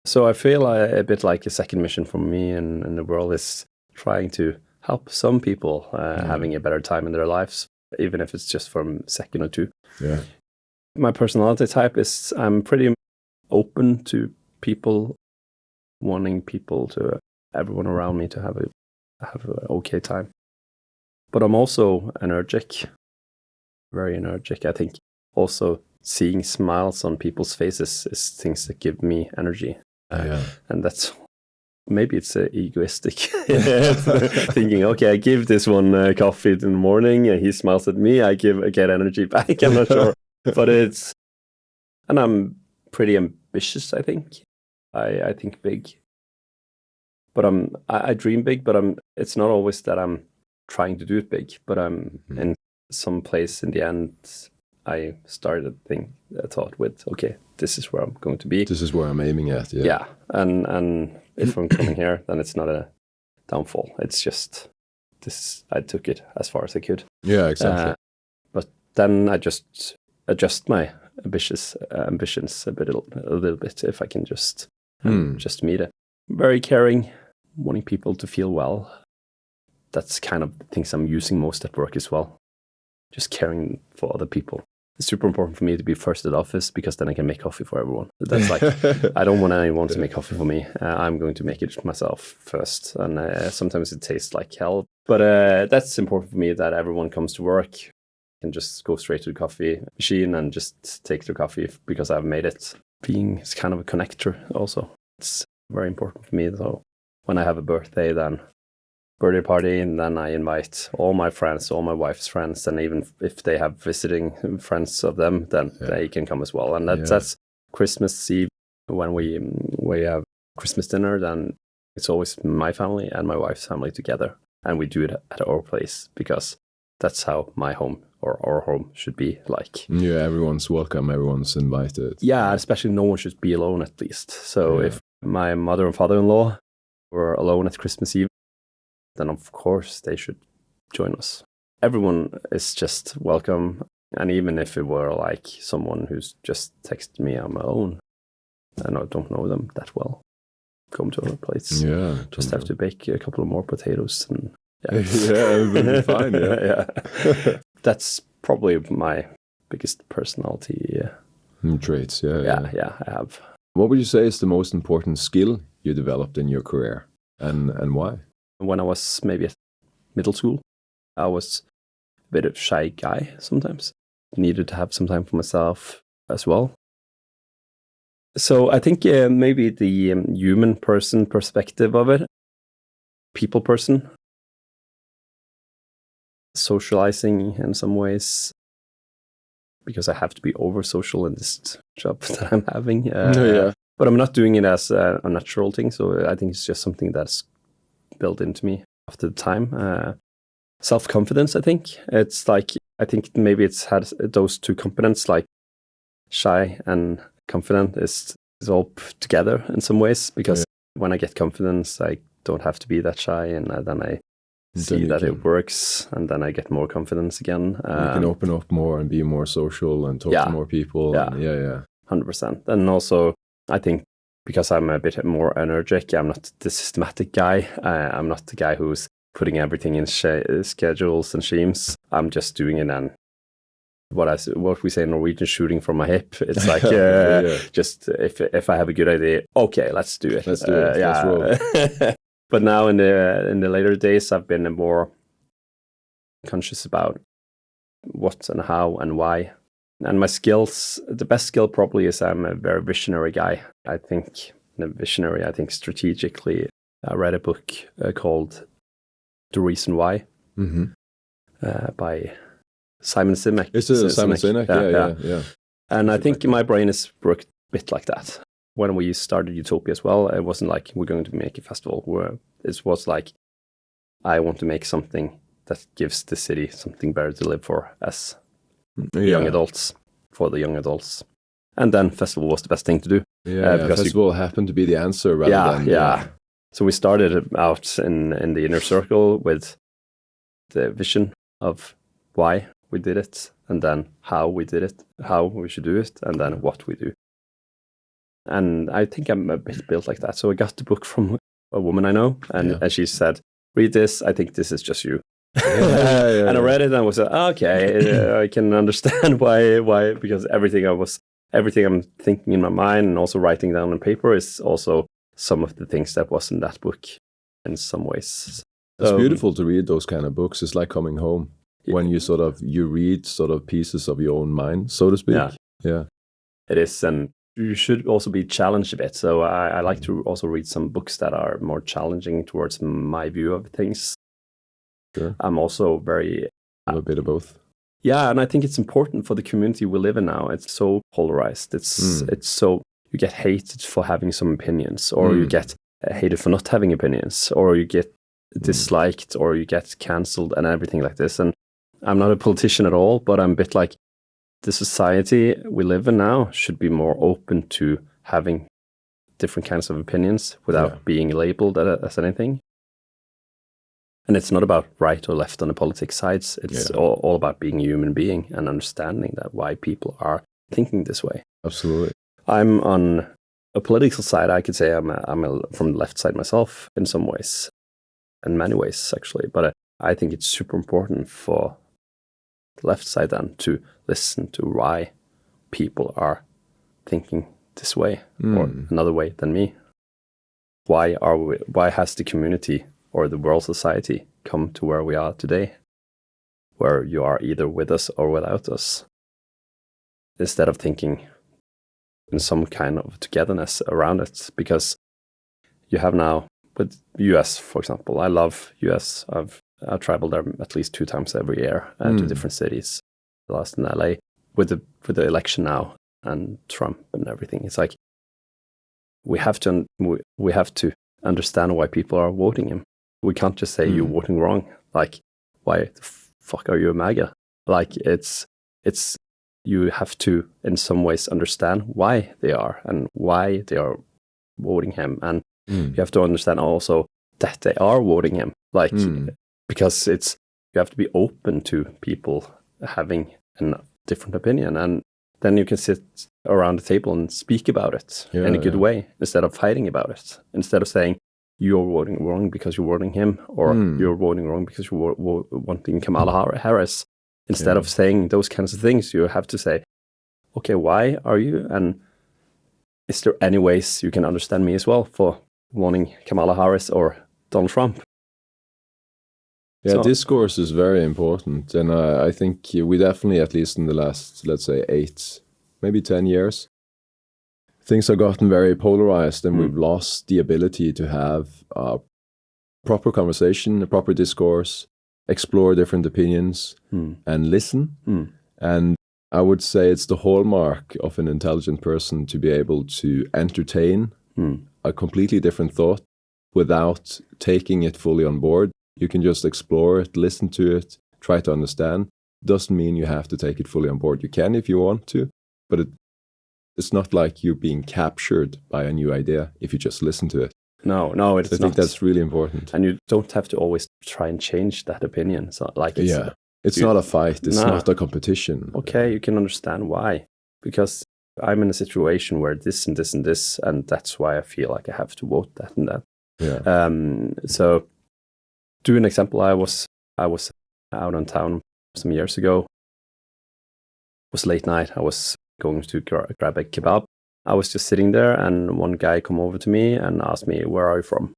B: So I feel a bit like a second mission for me in the world is trying to help some people having a better time in their lives, even if it's just for a second or two.
A: Yeah.
B: My personality type is I'm pretty open to people, wanting people to everyone around me to have an okay time. But I'm also energetic, very energetic. I think also seeing smiles on people's faces is things that give me energy. And that's, maybe it's egoistic thinking, okay, I give this one coffee in the morning and he smiles at me, I get energy back. I'm not sure, but and I'm pretty ambitious, I think. I think big, but I dream big, but it's not always that I'm trying to do it big, but I'm in some place in the end. I started a thought with, okay, this is where I'm going to be.
A: This is where I'm aiming at.
B: Yeah. And if I'm coming here, then it's not a downfall. It's just this. I took it as far as I could.
A: Yeah, exactly.
B: But then I just adjust my ambitions a little bit if I can just meet it. Very caring, wanting people to feel well. That's kind of the things I'm using most at work as well. Just caring for other people. It's super important for me to be first at office because then I can make coffee for everyone. That's like, I don't want anyone to make coffee for me. I'm going to make it myself first. And sometimes it tastes like hell. But that's important for me that everyone comes to work and just go straight to the coffee machine and just take their coffee because I've made it. Being kind of a connector also. It's very important for me. So when I have a birthday party, and then I invite all my friends, all my wife's friends, and even if they have visiting friends of them, then they can come as well. And that's Christmas Eve when we have Christmas dinner. Then it's always my family and my wife's family together, and we do it at our place because that's how my home or our home should be like.
A: Yeah, everyone's welcome, everyone's invited.
B: Yeah, especially no one should be alone at least. So if my mother and father-in-law were alone at Christmas Eve, then of course they should join us. Everyone is just welcome. And even if it were like someone who's just texted me on my own and I don't know them that well, come to our place.
A: Yeah.
B: Just have to bake a couple of more potatoes and
A: it'll be fine.
B: Yeah. That's probably my biggest personality
A: traits.
B: Yeah, I have.
A: What would you say is the most important skill you developed in your career and why?
B: When I was maybe at middle school, I was a bit of a shy guy sometimes. Needed to have some time for myself as well. So I think maybe the human person perspective of it, people person, socializing in some ways, because I have to be over social in this job that I'm having. But I'm not doing it as a natural thing. So I think it's just something that's built into me after the time. Self-confidence, I think. It's like, I think maybe it's had those two components, like shy and confident is all put together in some ways, because when I get confidence, I don't have to be that shy, and then I see that it works, and then I get more confidence again.
A: You can open up more and be more social and talk to more people.
B: Yeah. 100%. And also, I think because I'm a bit more energetic, I'm not the systematic guy. I'm not the guy who's putting everything in schedules and schemes. I'm just doing it, and what we say in Norwegian, shooting from my hip. It's like just if I have a good idea, okay, let's do it.
A: Let's do it. Let's roll.
B: But now in the later days, I've been more conscious about what and how and why. And my skills, the best skill probably is I'm a very visionary guy. I think strategically. I read a book called The Reason Why by Simon Sinek.
A: It's Simon Sinek, yeah.
B: And I think my brain is worked a bit like that. When we started Utopia as well, it wasn't like we're going to make a festival. It was like, I want to make something that gives the city something better to live for as young adults, for the young adults. And then festival was the best thing to do.
A: Because festival happened to be the answer rather than...
B: Yeah. So we started out in the inner circle with the vision of why we did it, and then how we did it, how we should do it, and then what we do. And I think I'm a bit built like that. So I got the book from a woman I know, and she said, read this, I think this is just you. And I read it and I was like, okay, I can understand why, because everything I'm thinking in my mind and also writing down on paper is also some of the things that was in that book. in some ways.
A: It's beautiful to read those kind of books. It's like coming home when you read sort of pieces of your own mind, so to speak. Yeah.
B: It is, and you should also be challenged a bit. So I like to also read some books that are more challenging towards my view of things.
A: Sure.
B: I'm also very...
A: a bit of both.
B: Yeah, and I think it's important for the community we live in now. It's so polarized. It's so... You get hated for having some opinions, or you get hated for not having opinions, or you get disliked, or you get cancelled and everything like this. And I'm not a politician at all, but I'm a bit like, the society we live in now should be more open to having different kinds of opinions without being labeled as anything. And it's not about right or left on the politics sides. It's all about being a human being and understanding that why people are thinking this way.
A: Absolutely.
B: I'm on a political side. I could say I'm from the left side myself in some ways, in many ways actually. But I think it's super important for the left side then to listen to why people are thinking this way or another way than me. Why has the community or the world society come to where we are today, where you are either with us or without us, instead of thinking in some kind of togetherness around it? Because you have now with US, for example, I love US. I've traveled there at least 2 times every year to different cities. Last in LA with the election now and Trump and everything. It's like we have to understand why people are voting him. We can't just say you're voting wrong. Like, why the fuck are you a MAGA? Like, it's you have to in some ways understand why they are and why they are voting him, and you have to understand also that they are voting him. Like. Because you have to be open to people having a different opinion, and then you can sit around the table and speak about it in a good way instead of fighting about it. Instead of saying you're voting wrong because you're voting him, or you're voting wrong because you're wanting Kamala Harris. Instead of saying those kinds of things, you have to say, okay, why are you? And is there any ways you can understand me as well for wanting Kamala Harris or Donald Trump?
A: Yeah, discourse is very important. And I think we definitely, at least in the last, let's say 8, maybe 10 years, things have gotten very polarized, and we've lost the ability to have a proper conversation, a proper discourse, explore different opinions, and listen. And I would say it's the hallmark of an intelligent person to be able to entertain a completely different thought without taking it fully on board. You can just explore it, listen to it, try to understand. Doesn't mean you have to take it fully on board. You can if you want to, but it's not like you're being captured by a new idea if you just listen to it.
B: No, it's not.
A: I think that's really important.
B: And you don't have to always try and change that opinion. So, like,
A: it's not a fight. It's not a competition.
B: Okay, you can understand why. Because I'm in a situation where this and this and this, and that's why I feel like I have to vote that and that.
A: Yeah.
B: So, to an example, I was out on town some years ago. It was late night. I was going to grab a kebab. I was just sitting there, and one guy come over to me and asked me, "Where are you from?"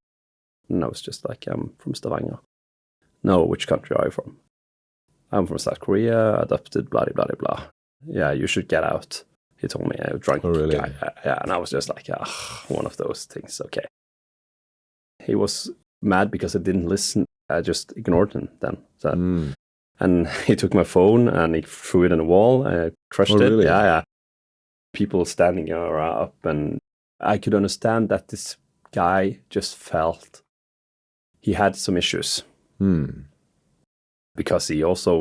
B: And I was just like, "I'm from Stavanger." "No, which country are you from?" "I'm from South Korea, adopted, blah, blah, blah, blah." "Yeah, you should get out," he told me, a drunk guy. Yeah, and I was just like, one of those things, okay. He was mad because I didn't listen. I just ignored him then. So, and he took my phone and he threw it in the wall. I crushed it.
A: Really?
B: Yeah. People standing up, and I could understand that this guy just felt he had some issues. Because he also,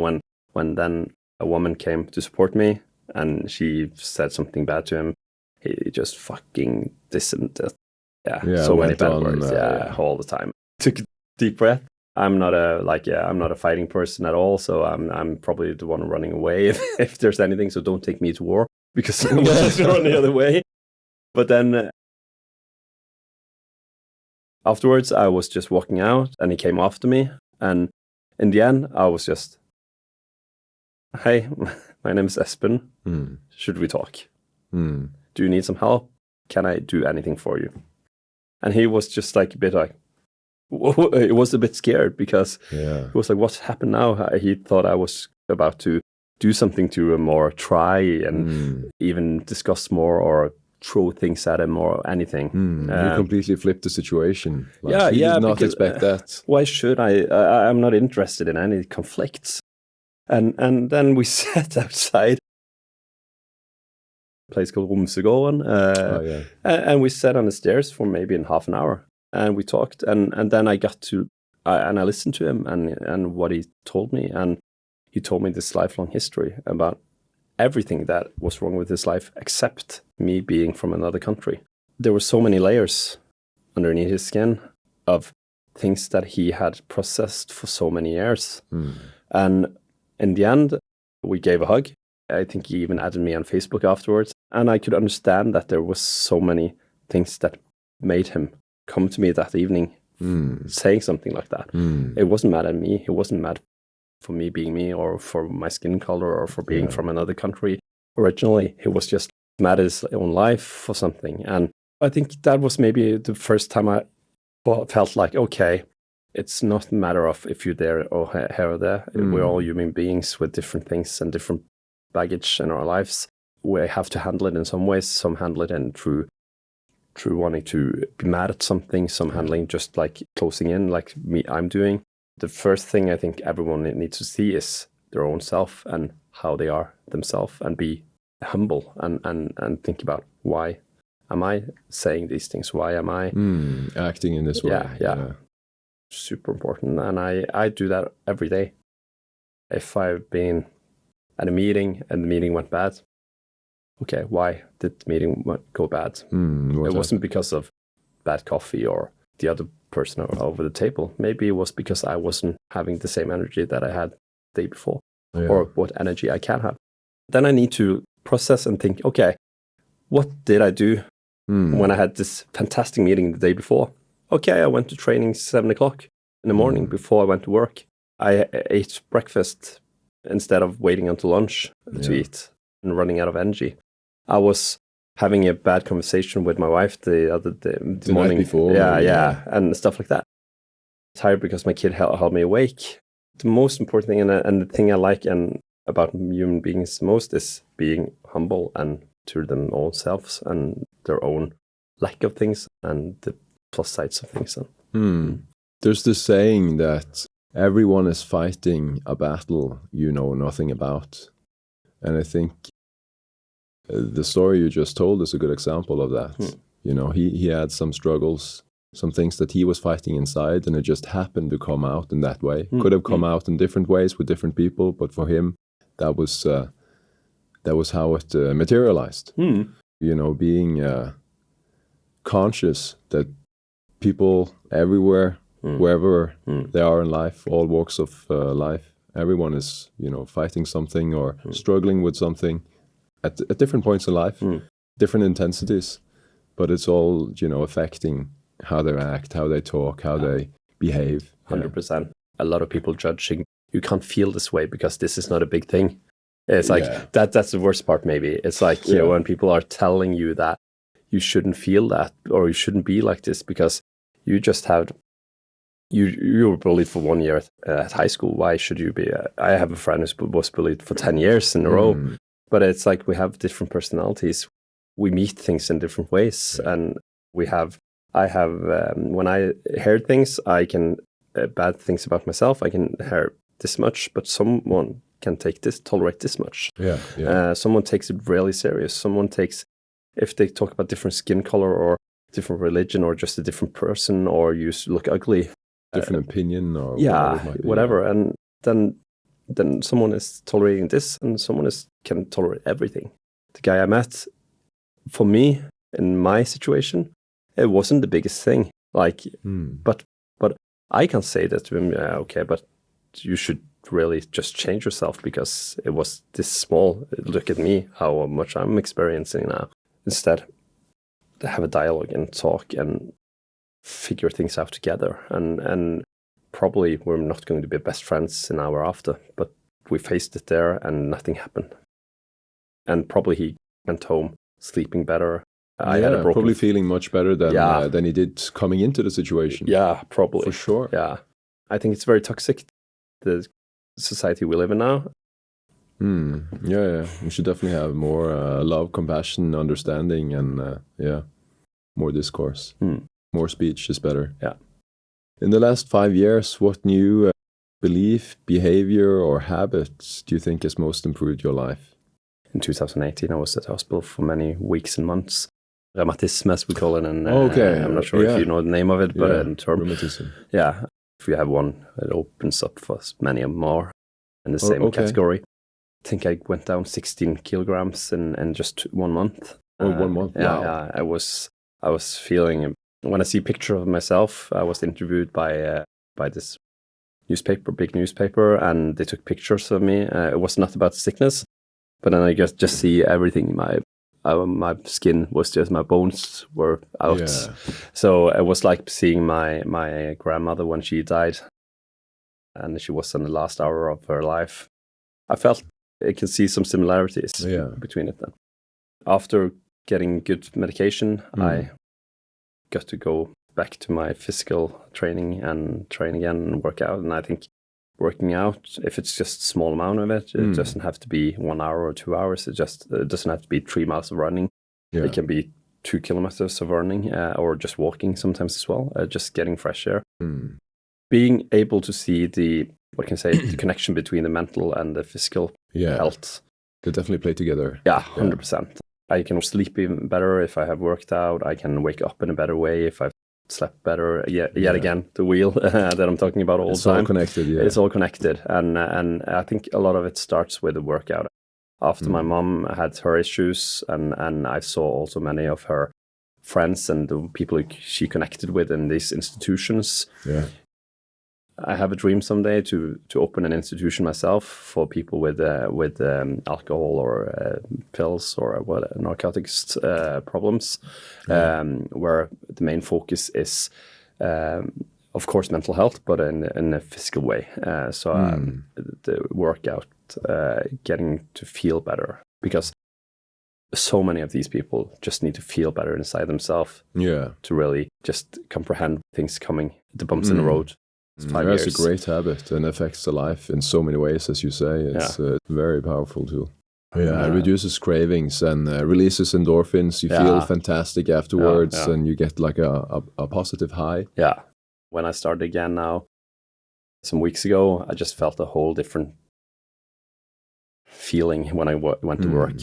B: when then a woman came to support me and she said something bad to him, he just fucking this and that. Yeah, so many bad words. All the time. Took a deep breath. I'm not a fighting person at all, so I'm probably the one running away if there's anything. So don't take me to war, because I'm just run the other way. But then afterwards, I was just walking out, and he came after me. And in the end, I was just, "Hey, my name is Espen. Should we talk? Do you need some help? Can I do anything for you?" And he was just like a bit like, he was a bit scared because
A: Yeah.
B: he was like, "What's happened now?" He thought I was about to do something to him or try and even discuss more or throw things at him or anything.
A: You completely flipped the situation. Like,
B: yeah,
A: he
B: yeah.
A: did not
B: because,
A: expect that.
B: Why should I? I'm not interested in any conflicts. And then we sat outside a place called Romsegården,
A: Oh yeah.
B: and we sat on the stairs for maybe in half an hour, and we talked, and then I got to, and I listened to him and what he told me, and he told me this lifelong history about everything that was wrong with his life except me being from another country. There were so many layers underneath his skin of things that he had processed for so many years. And in the end, we gave a hug. I think he even added me on Facebook afterwards. And I could understand that there was so many things that made him come to me that evening saying something like that. It wasn't mad at me. It wasn't mad for me being me or for my skin color or for being from another country. Originally, he was just mad at his own life for something. And I think that was maybe the first time I felt like, okay, it's not a matter of if you're there or here or there. We're all human beings with different things and different baggage in our lives. We have to handle it in some ways. Some handle it in through wanting to be mad at something. Some handling just like closing in, like I'm doing. The first thing I think everyone needs to see is their own self and how they are themselves, and be humble and think about, why am I saying these things? Why am I
A: acting in this way?
B: Yeah. Super important. And I do that every day. If I've been at a meeting and the meeting went bad, okay, why did the meeting go bad? It wasn't because of bad coffee or the other person over the table. Maybe it was because I wasn't having the same energy that I had the day before, or what energy I can have. Then I need to process and think, okay, what did I do when I had this fantastic meeting the day before? Okay, I went to training 7 o'clock in the morning before I went to work. I ate breakfast instead of waiting until lunch to eat and running out of energy. I was having a bad conversation with my wife the morning
A: night before.
B: Yeah, and stuff like that. Tired because my kid held me awake. The most important thing and the thing I like and about human beings most is being humble and to their own selves and their own lack of things and the plus sides of things.
A: There's this saying that everyone is fighting a battle you know nothing about. And I think the story you just told is a good example of that. You know, he had some struggles, some things that he was fighting inside, and it just happened to come out in that way. Could have come out in different ways with different people, but for him, that was how it materialized. You know, being conscious that people everywhere, wherever they are in life, all walks of life, everyone is, you know, fighting something or struggling with something at different points in life, different intensities, but it's all, you know, affecting how they act, how they talk, how they behave.
B: 100%. A lot of people judging, you can't feel this way because this is not a big thing. It's like that's the worst part maybe. It's like, you know, when people are telling you that you shouldn't feel that or you shouldn't be like this because you just have you were bullied for 1 year at high school. Why should you be? I have a friend who was bullied for 10 years in a row. But it's like we have different personalities. We meet things in different ways. And I have, when I hear things, I can, bad things about myself, I can hear this much, but someone can tolerate this much. Someone takes it really serious. Someone takes, if they talk about different skin color or different religion or just a different person or you look ugly.
A: Different opinion or
B: whatever. And then someone is tolerating this and someone can tolerate everything. The guy I met, for me, in my situation, it wasn't the biggest thing. Like, but I can say that to him, okay, but you should really just change yourself because it was this small. Look at me, how much I'm experiencing now. Instead, to have a dialogue and talk and figure things out together. And probably we're not going to be best friends an hour after, but we faced it there and nothing happened. And probably he went home sleeping better, I had a broken...
A: Probably feeling much better than he did coming into the situation.
B: Yeah, probably.
A: For sure.
B: Yeah. I think it's very toxic, the society we live in now.
A: Yeah. We should definitely have more love, compassion, understanding, and more discourse. More speech is better.
B: Yeah.
A: In the last 5 years, what new belief, behavior, or habits do you think has most improved your life?
B: In 2018, I was at the hospital for many weeks and months. Rheumatism, as we call it. And, I'm not sure if you know the name of it, but in term,
A: rheumatism.
B: Yeah. If you have one, it opens up for many more in the same category. I think I went down 16 kilograms in just 1 month.
A: 1 month? Wow.
B: Yeah. I was feeling... When I see a picture of myself, I was interviewed by this big newspaper, and they took pictures of me. It was not about sickness, but then I just see everything. My skin was just, my bones were out. Yeah. So it was like seeing my grandmother when she died, and she was in the last hour of her life. I felt I can see some similarities between it then. After getting good medication, I got to go back to my physical training and train again and work out. And I think working out, if it's just a small amount of it, it doesn't have to be 1 hour or 2 hours. It doesn't have to be 3 miles of running. It can be 2 kilometers of running or just walking sometimes as well, just getting fresh air. Being able to see the connection between the mental and the physical health.
A: They definitely play together.
B: Yeah, 100%. I can sleep even better if I have worked out. I can wake up in a better way if I've slept better. Yet again, the wheel that I'm talking about all the time. It's all
A: connected,
B: It's all connected. And I think a lot of it starts with the workout. After my mom had her issues, and I saw also many of her friends and the people she connected with in these institutions. Yeah. I have a dream someday to open an institution myself for people with alcohol or pills or narcotics problems, where the main focus is, of course, mental health, but in a physical way. The workout, getting to feel better, because so many of these people just need to feel better inside themselves to really just comprehend things coming, the bumps in the road.
A: It's a great habit and affects the life in so many ways, as you say. It's a very powerful tool. It reduces cravings and releases endorphins. You feel fantastic afterwards, and you get like a positive high.
B: Yeah. When I started again now, some weeks ago, I just felt a whole different feeling when I went to work.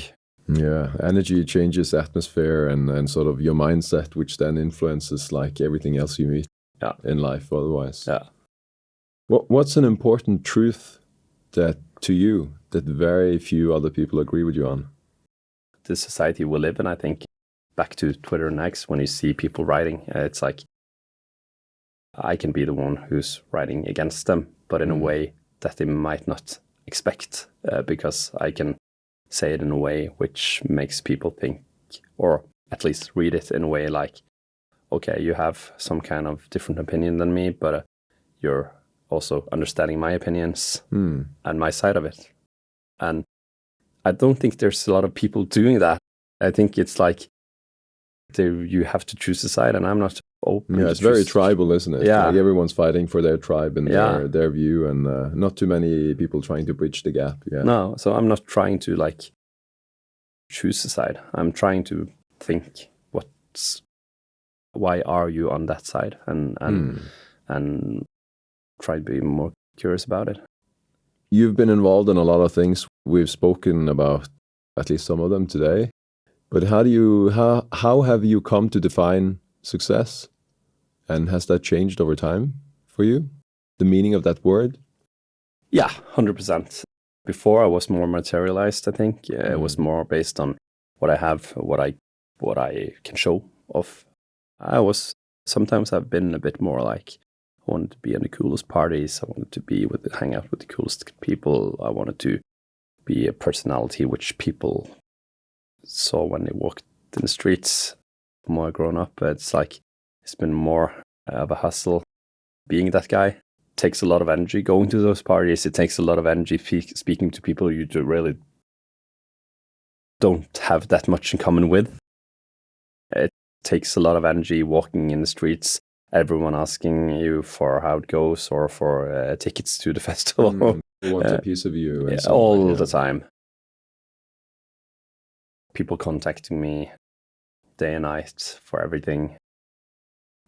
A: Yeah, energy changes atmosphere and sort of your mindset, which then influences like everything else you meet in life otherwise.
B: Yeah.
A: What's an important truth that to you that very few other people agree with you on?
B: The society we live in, I think, back to Twitter and X, when you see people writing, it's like I can be the one who's writing against them, but in a way that they might not expect, because I can say it in a way which makes people think, or at least read it in a way like, okay, you have some kind of different opinion than me, but you're also understanding my opinions and my side of it. And I don't think there's a lot of people doing that. I think it's like you have to choose a side, and I'm not open.
A: Yeah, it's very tribal, isn't it?
B: Yeah.
A: Like everyone's fighting for their tribe and their view, and not too many people trying to bridge the gap. Yeah.
B: No, so I'm not trying to like choose a side. I'm trying to think, why are you on that side, and try to be more curious about it.
A: You've been involved in a lot of things. We've spoken about at least some of them today. But how have you come to define success? And has that changed over time for you? The meaning of that word?
B: Yeah, 100%. Before I was more materialized, I think. It was more based on what I have, what I can show off. Sometimes I've been a bit more like, I wanted to be in the coolest parties. I wanted to hang out with the coolest people. I wanted to be a personality which people saw when they walked in the streets. The more I've grown up, it's been more of a hustle. Being that guy, it takes a lot of energy going to those parties. It takes a lot of energy speaking to people you really don't have that much in common with. takes a lot of energy walking in the streets, everyone asking you for how it goes or for tickets to the festival.
A: They want a piece of you. And so
B: all
A: on,
B: the time. People contacting me day and night for everything.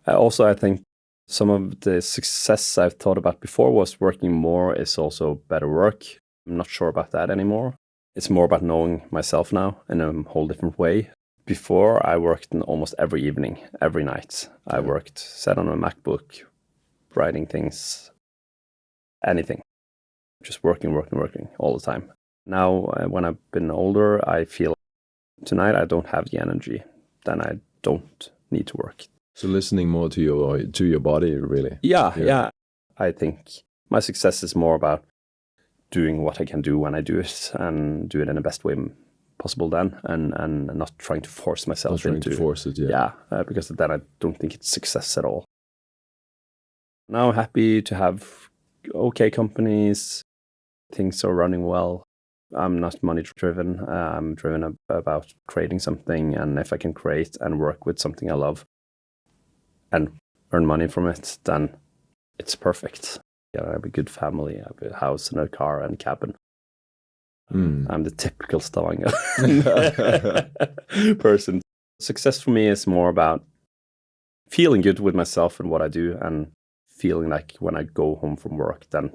B: Also, I think some of the success I've thought about before was working more is also better work. I'm not sure about that anymore. It's more about knowing myself now in a whole different way. Before, I worked almost every evening, every night. I worked, sat on a MacBook, writing things, anything. Just working all the time. Now, when I've been older, I feel tonight I don't have the energy. Then I don't need to work.
A: So listening more to your body, really.
B: Yeah. I think my success is more about doing what I can do when I do it and do it in the best way possible then, and not trying to force myself into
A: to force it. Yeah.
B: Because then I don't think it's success at all. Now I'm happy to have okay companies. Things are running well. I'm not money driven. I'm driven about creating something, and if I can create and work with something I love and earn money from it, then it's perfect. I have a good family. I have a house and a car and a cabin. I'm the typical Stavanger person. Success for me is more about feeling good with myself and what I do, and feeling like when I go home from work, then,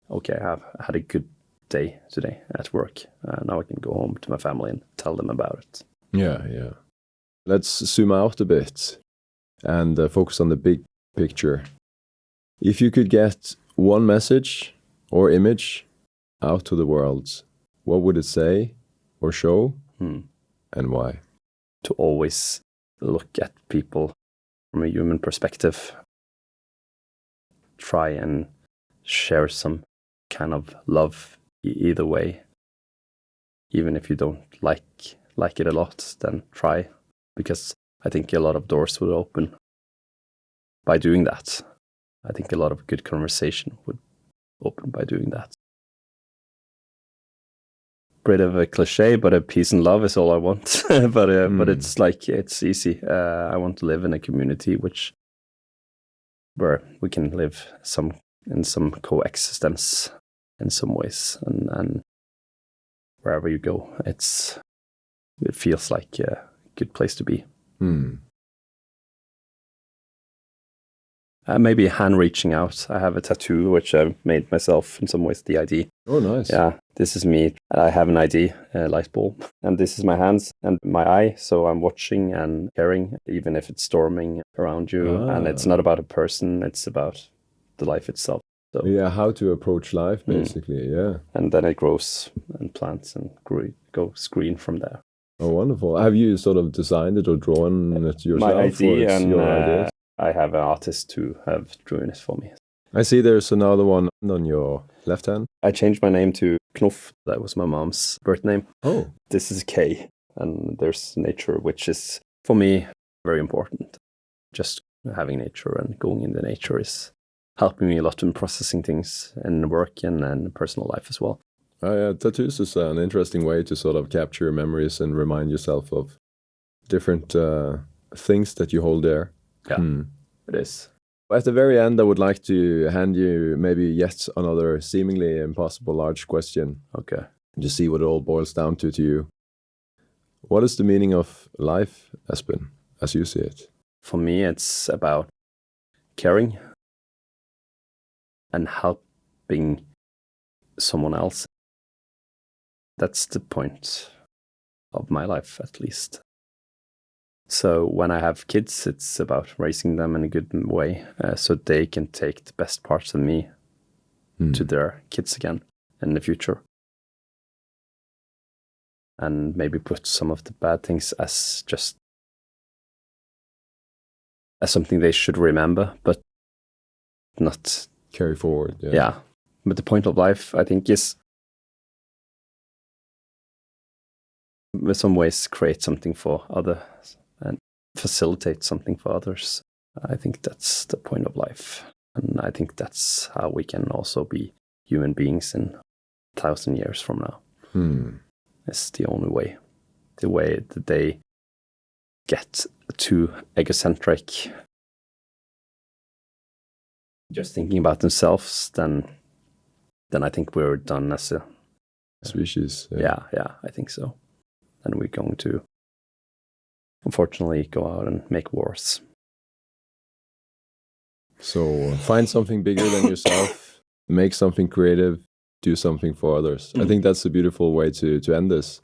B: okay, I've had a good day today at work. Now I can go home to my family and tell them about it.
A: Yeah. Let's zoom out a bit and focus on the big picture. If you could get one message or image out to the world, what would it say or show, and why?
B: To always look at people from a human perspective. Try and share some kind of love either way. Even if you don't like it a lot, then try. Because I think a lot of doors will open by doing that. I think a lot of good conversation would open by doing that. Bit of a cliche, but a peace and love is all I want. But it's like, it's easy. I want to live in a community where we can live in some coexistence in some ways, and wherever you go, it feels like a good place to be. Maybe a hand reaching out. I have a tattoo which I made myself in some ways, the ID.
A: Oh, nice.
B: Yeah, this is me. I have an ID, a light bulb, and this is my hands and my eye. So I'm watching and caring, even if it's storming around you. And it's not about a person, it's about the life itself. So,
A: yeah, how to approach life, basically, yeah.
B: And then it grows and plants and goes green from there.
A: Oh, wonderful. Have you sort of designed it or drawn it yourself?
B: My ID, and
A: your ideas?
B: I have an artist who have drawn it for me.
A: I see there's another one on your left hand.
B: I changed my name to Knof. That was my mom's birth name.
A: Oh.
B: This is K. And there's nature, which is, for me, very important. Just having nature and going into nature is helping me a lot in processing things in work and personal life as well.
A: Tattoos is an interesting way to sort of capture memories and remind yourself of different things that you hold there.
B: Yeah, it is.
A: At the very end, I would like to hand you maybe yet another seemingly impossible large question.
B: Okay.
A: Just see what it all boils down to you. What is the meaning of life, Espen, as you see it?
B: For me, it's about caring and helping someone else. That's the point of my life, at least. So when I have kids, it's about raising them in a good way, so they can take the best parts of me to their kids again in the future. And maybe put some of the bad things as something they should remember, but not
A: carry forward.
B: Yeah. But the point of life, I think, is in some ways create something for others and facilitate something for others. I think that's the point of life. And I think that's how we can also be human beings in 1,000 years from now. It's the only way. The way that they get too egocentric, just thinking about themselves, then I think we're done as a
A: species.
B: Yeah, I think so. And we're going to, unfortunately, go out and make wars.
A: So find something bigger than yourself, make something creative, do something for others. I think that's a beautiful way to end this.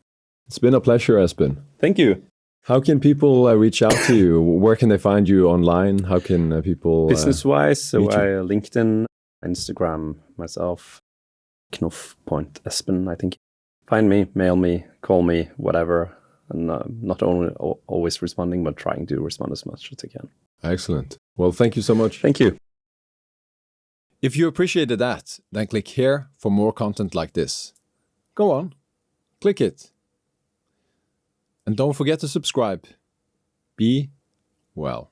A: It's been a pleasure, Espen.
B: Thank you.
A: How can people reach out to you? Where can they find you online? How can people...
B: Business-wise, so
A: reach you?
B: LinkedIn, Instagram, myself, Espen, I think. Find me, mail me, call me, whatever. And not only always responding, but trying to respond as much as I can.
A: Excellent. Well, thank you so much.
B: Thank you.
A: If you appreciated that, then click here for more content like this. Go on, click it. And don't forget to subscribe. Be well.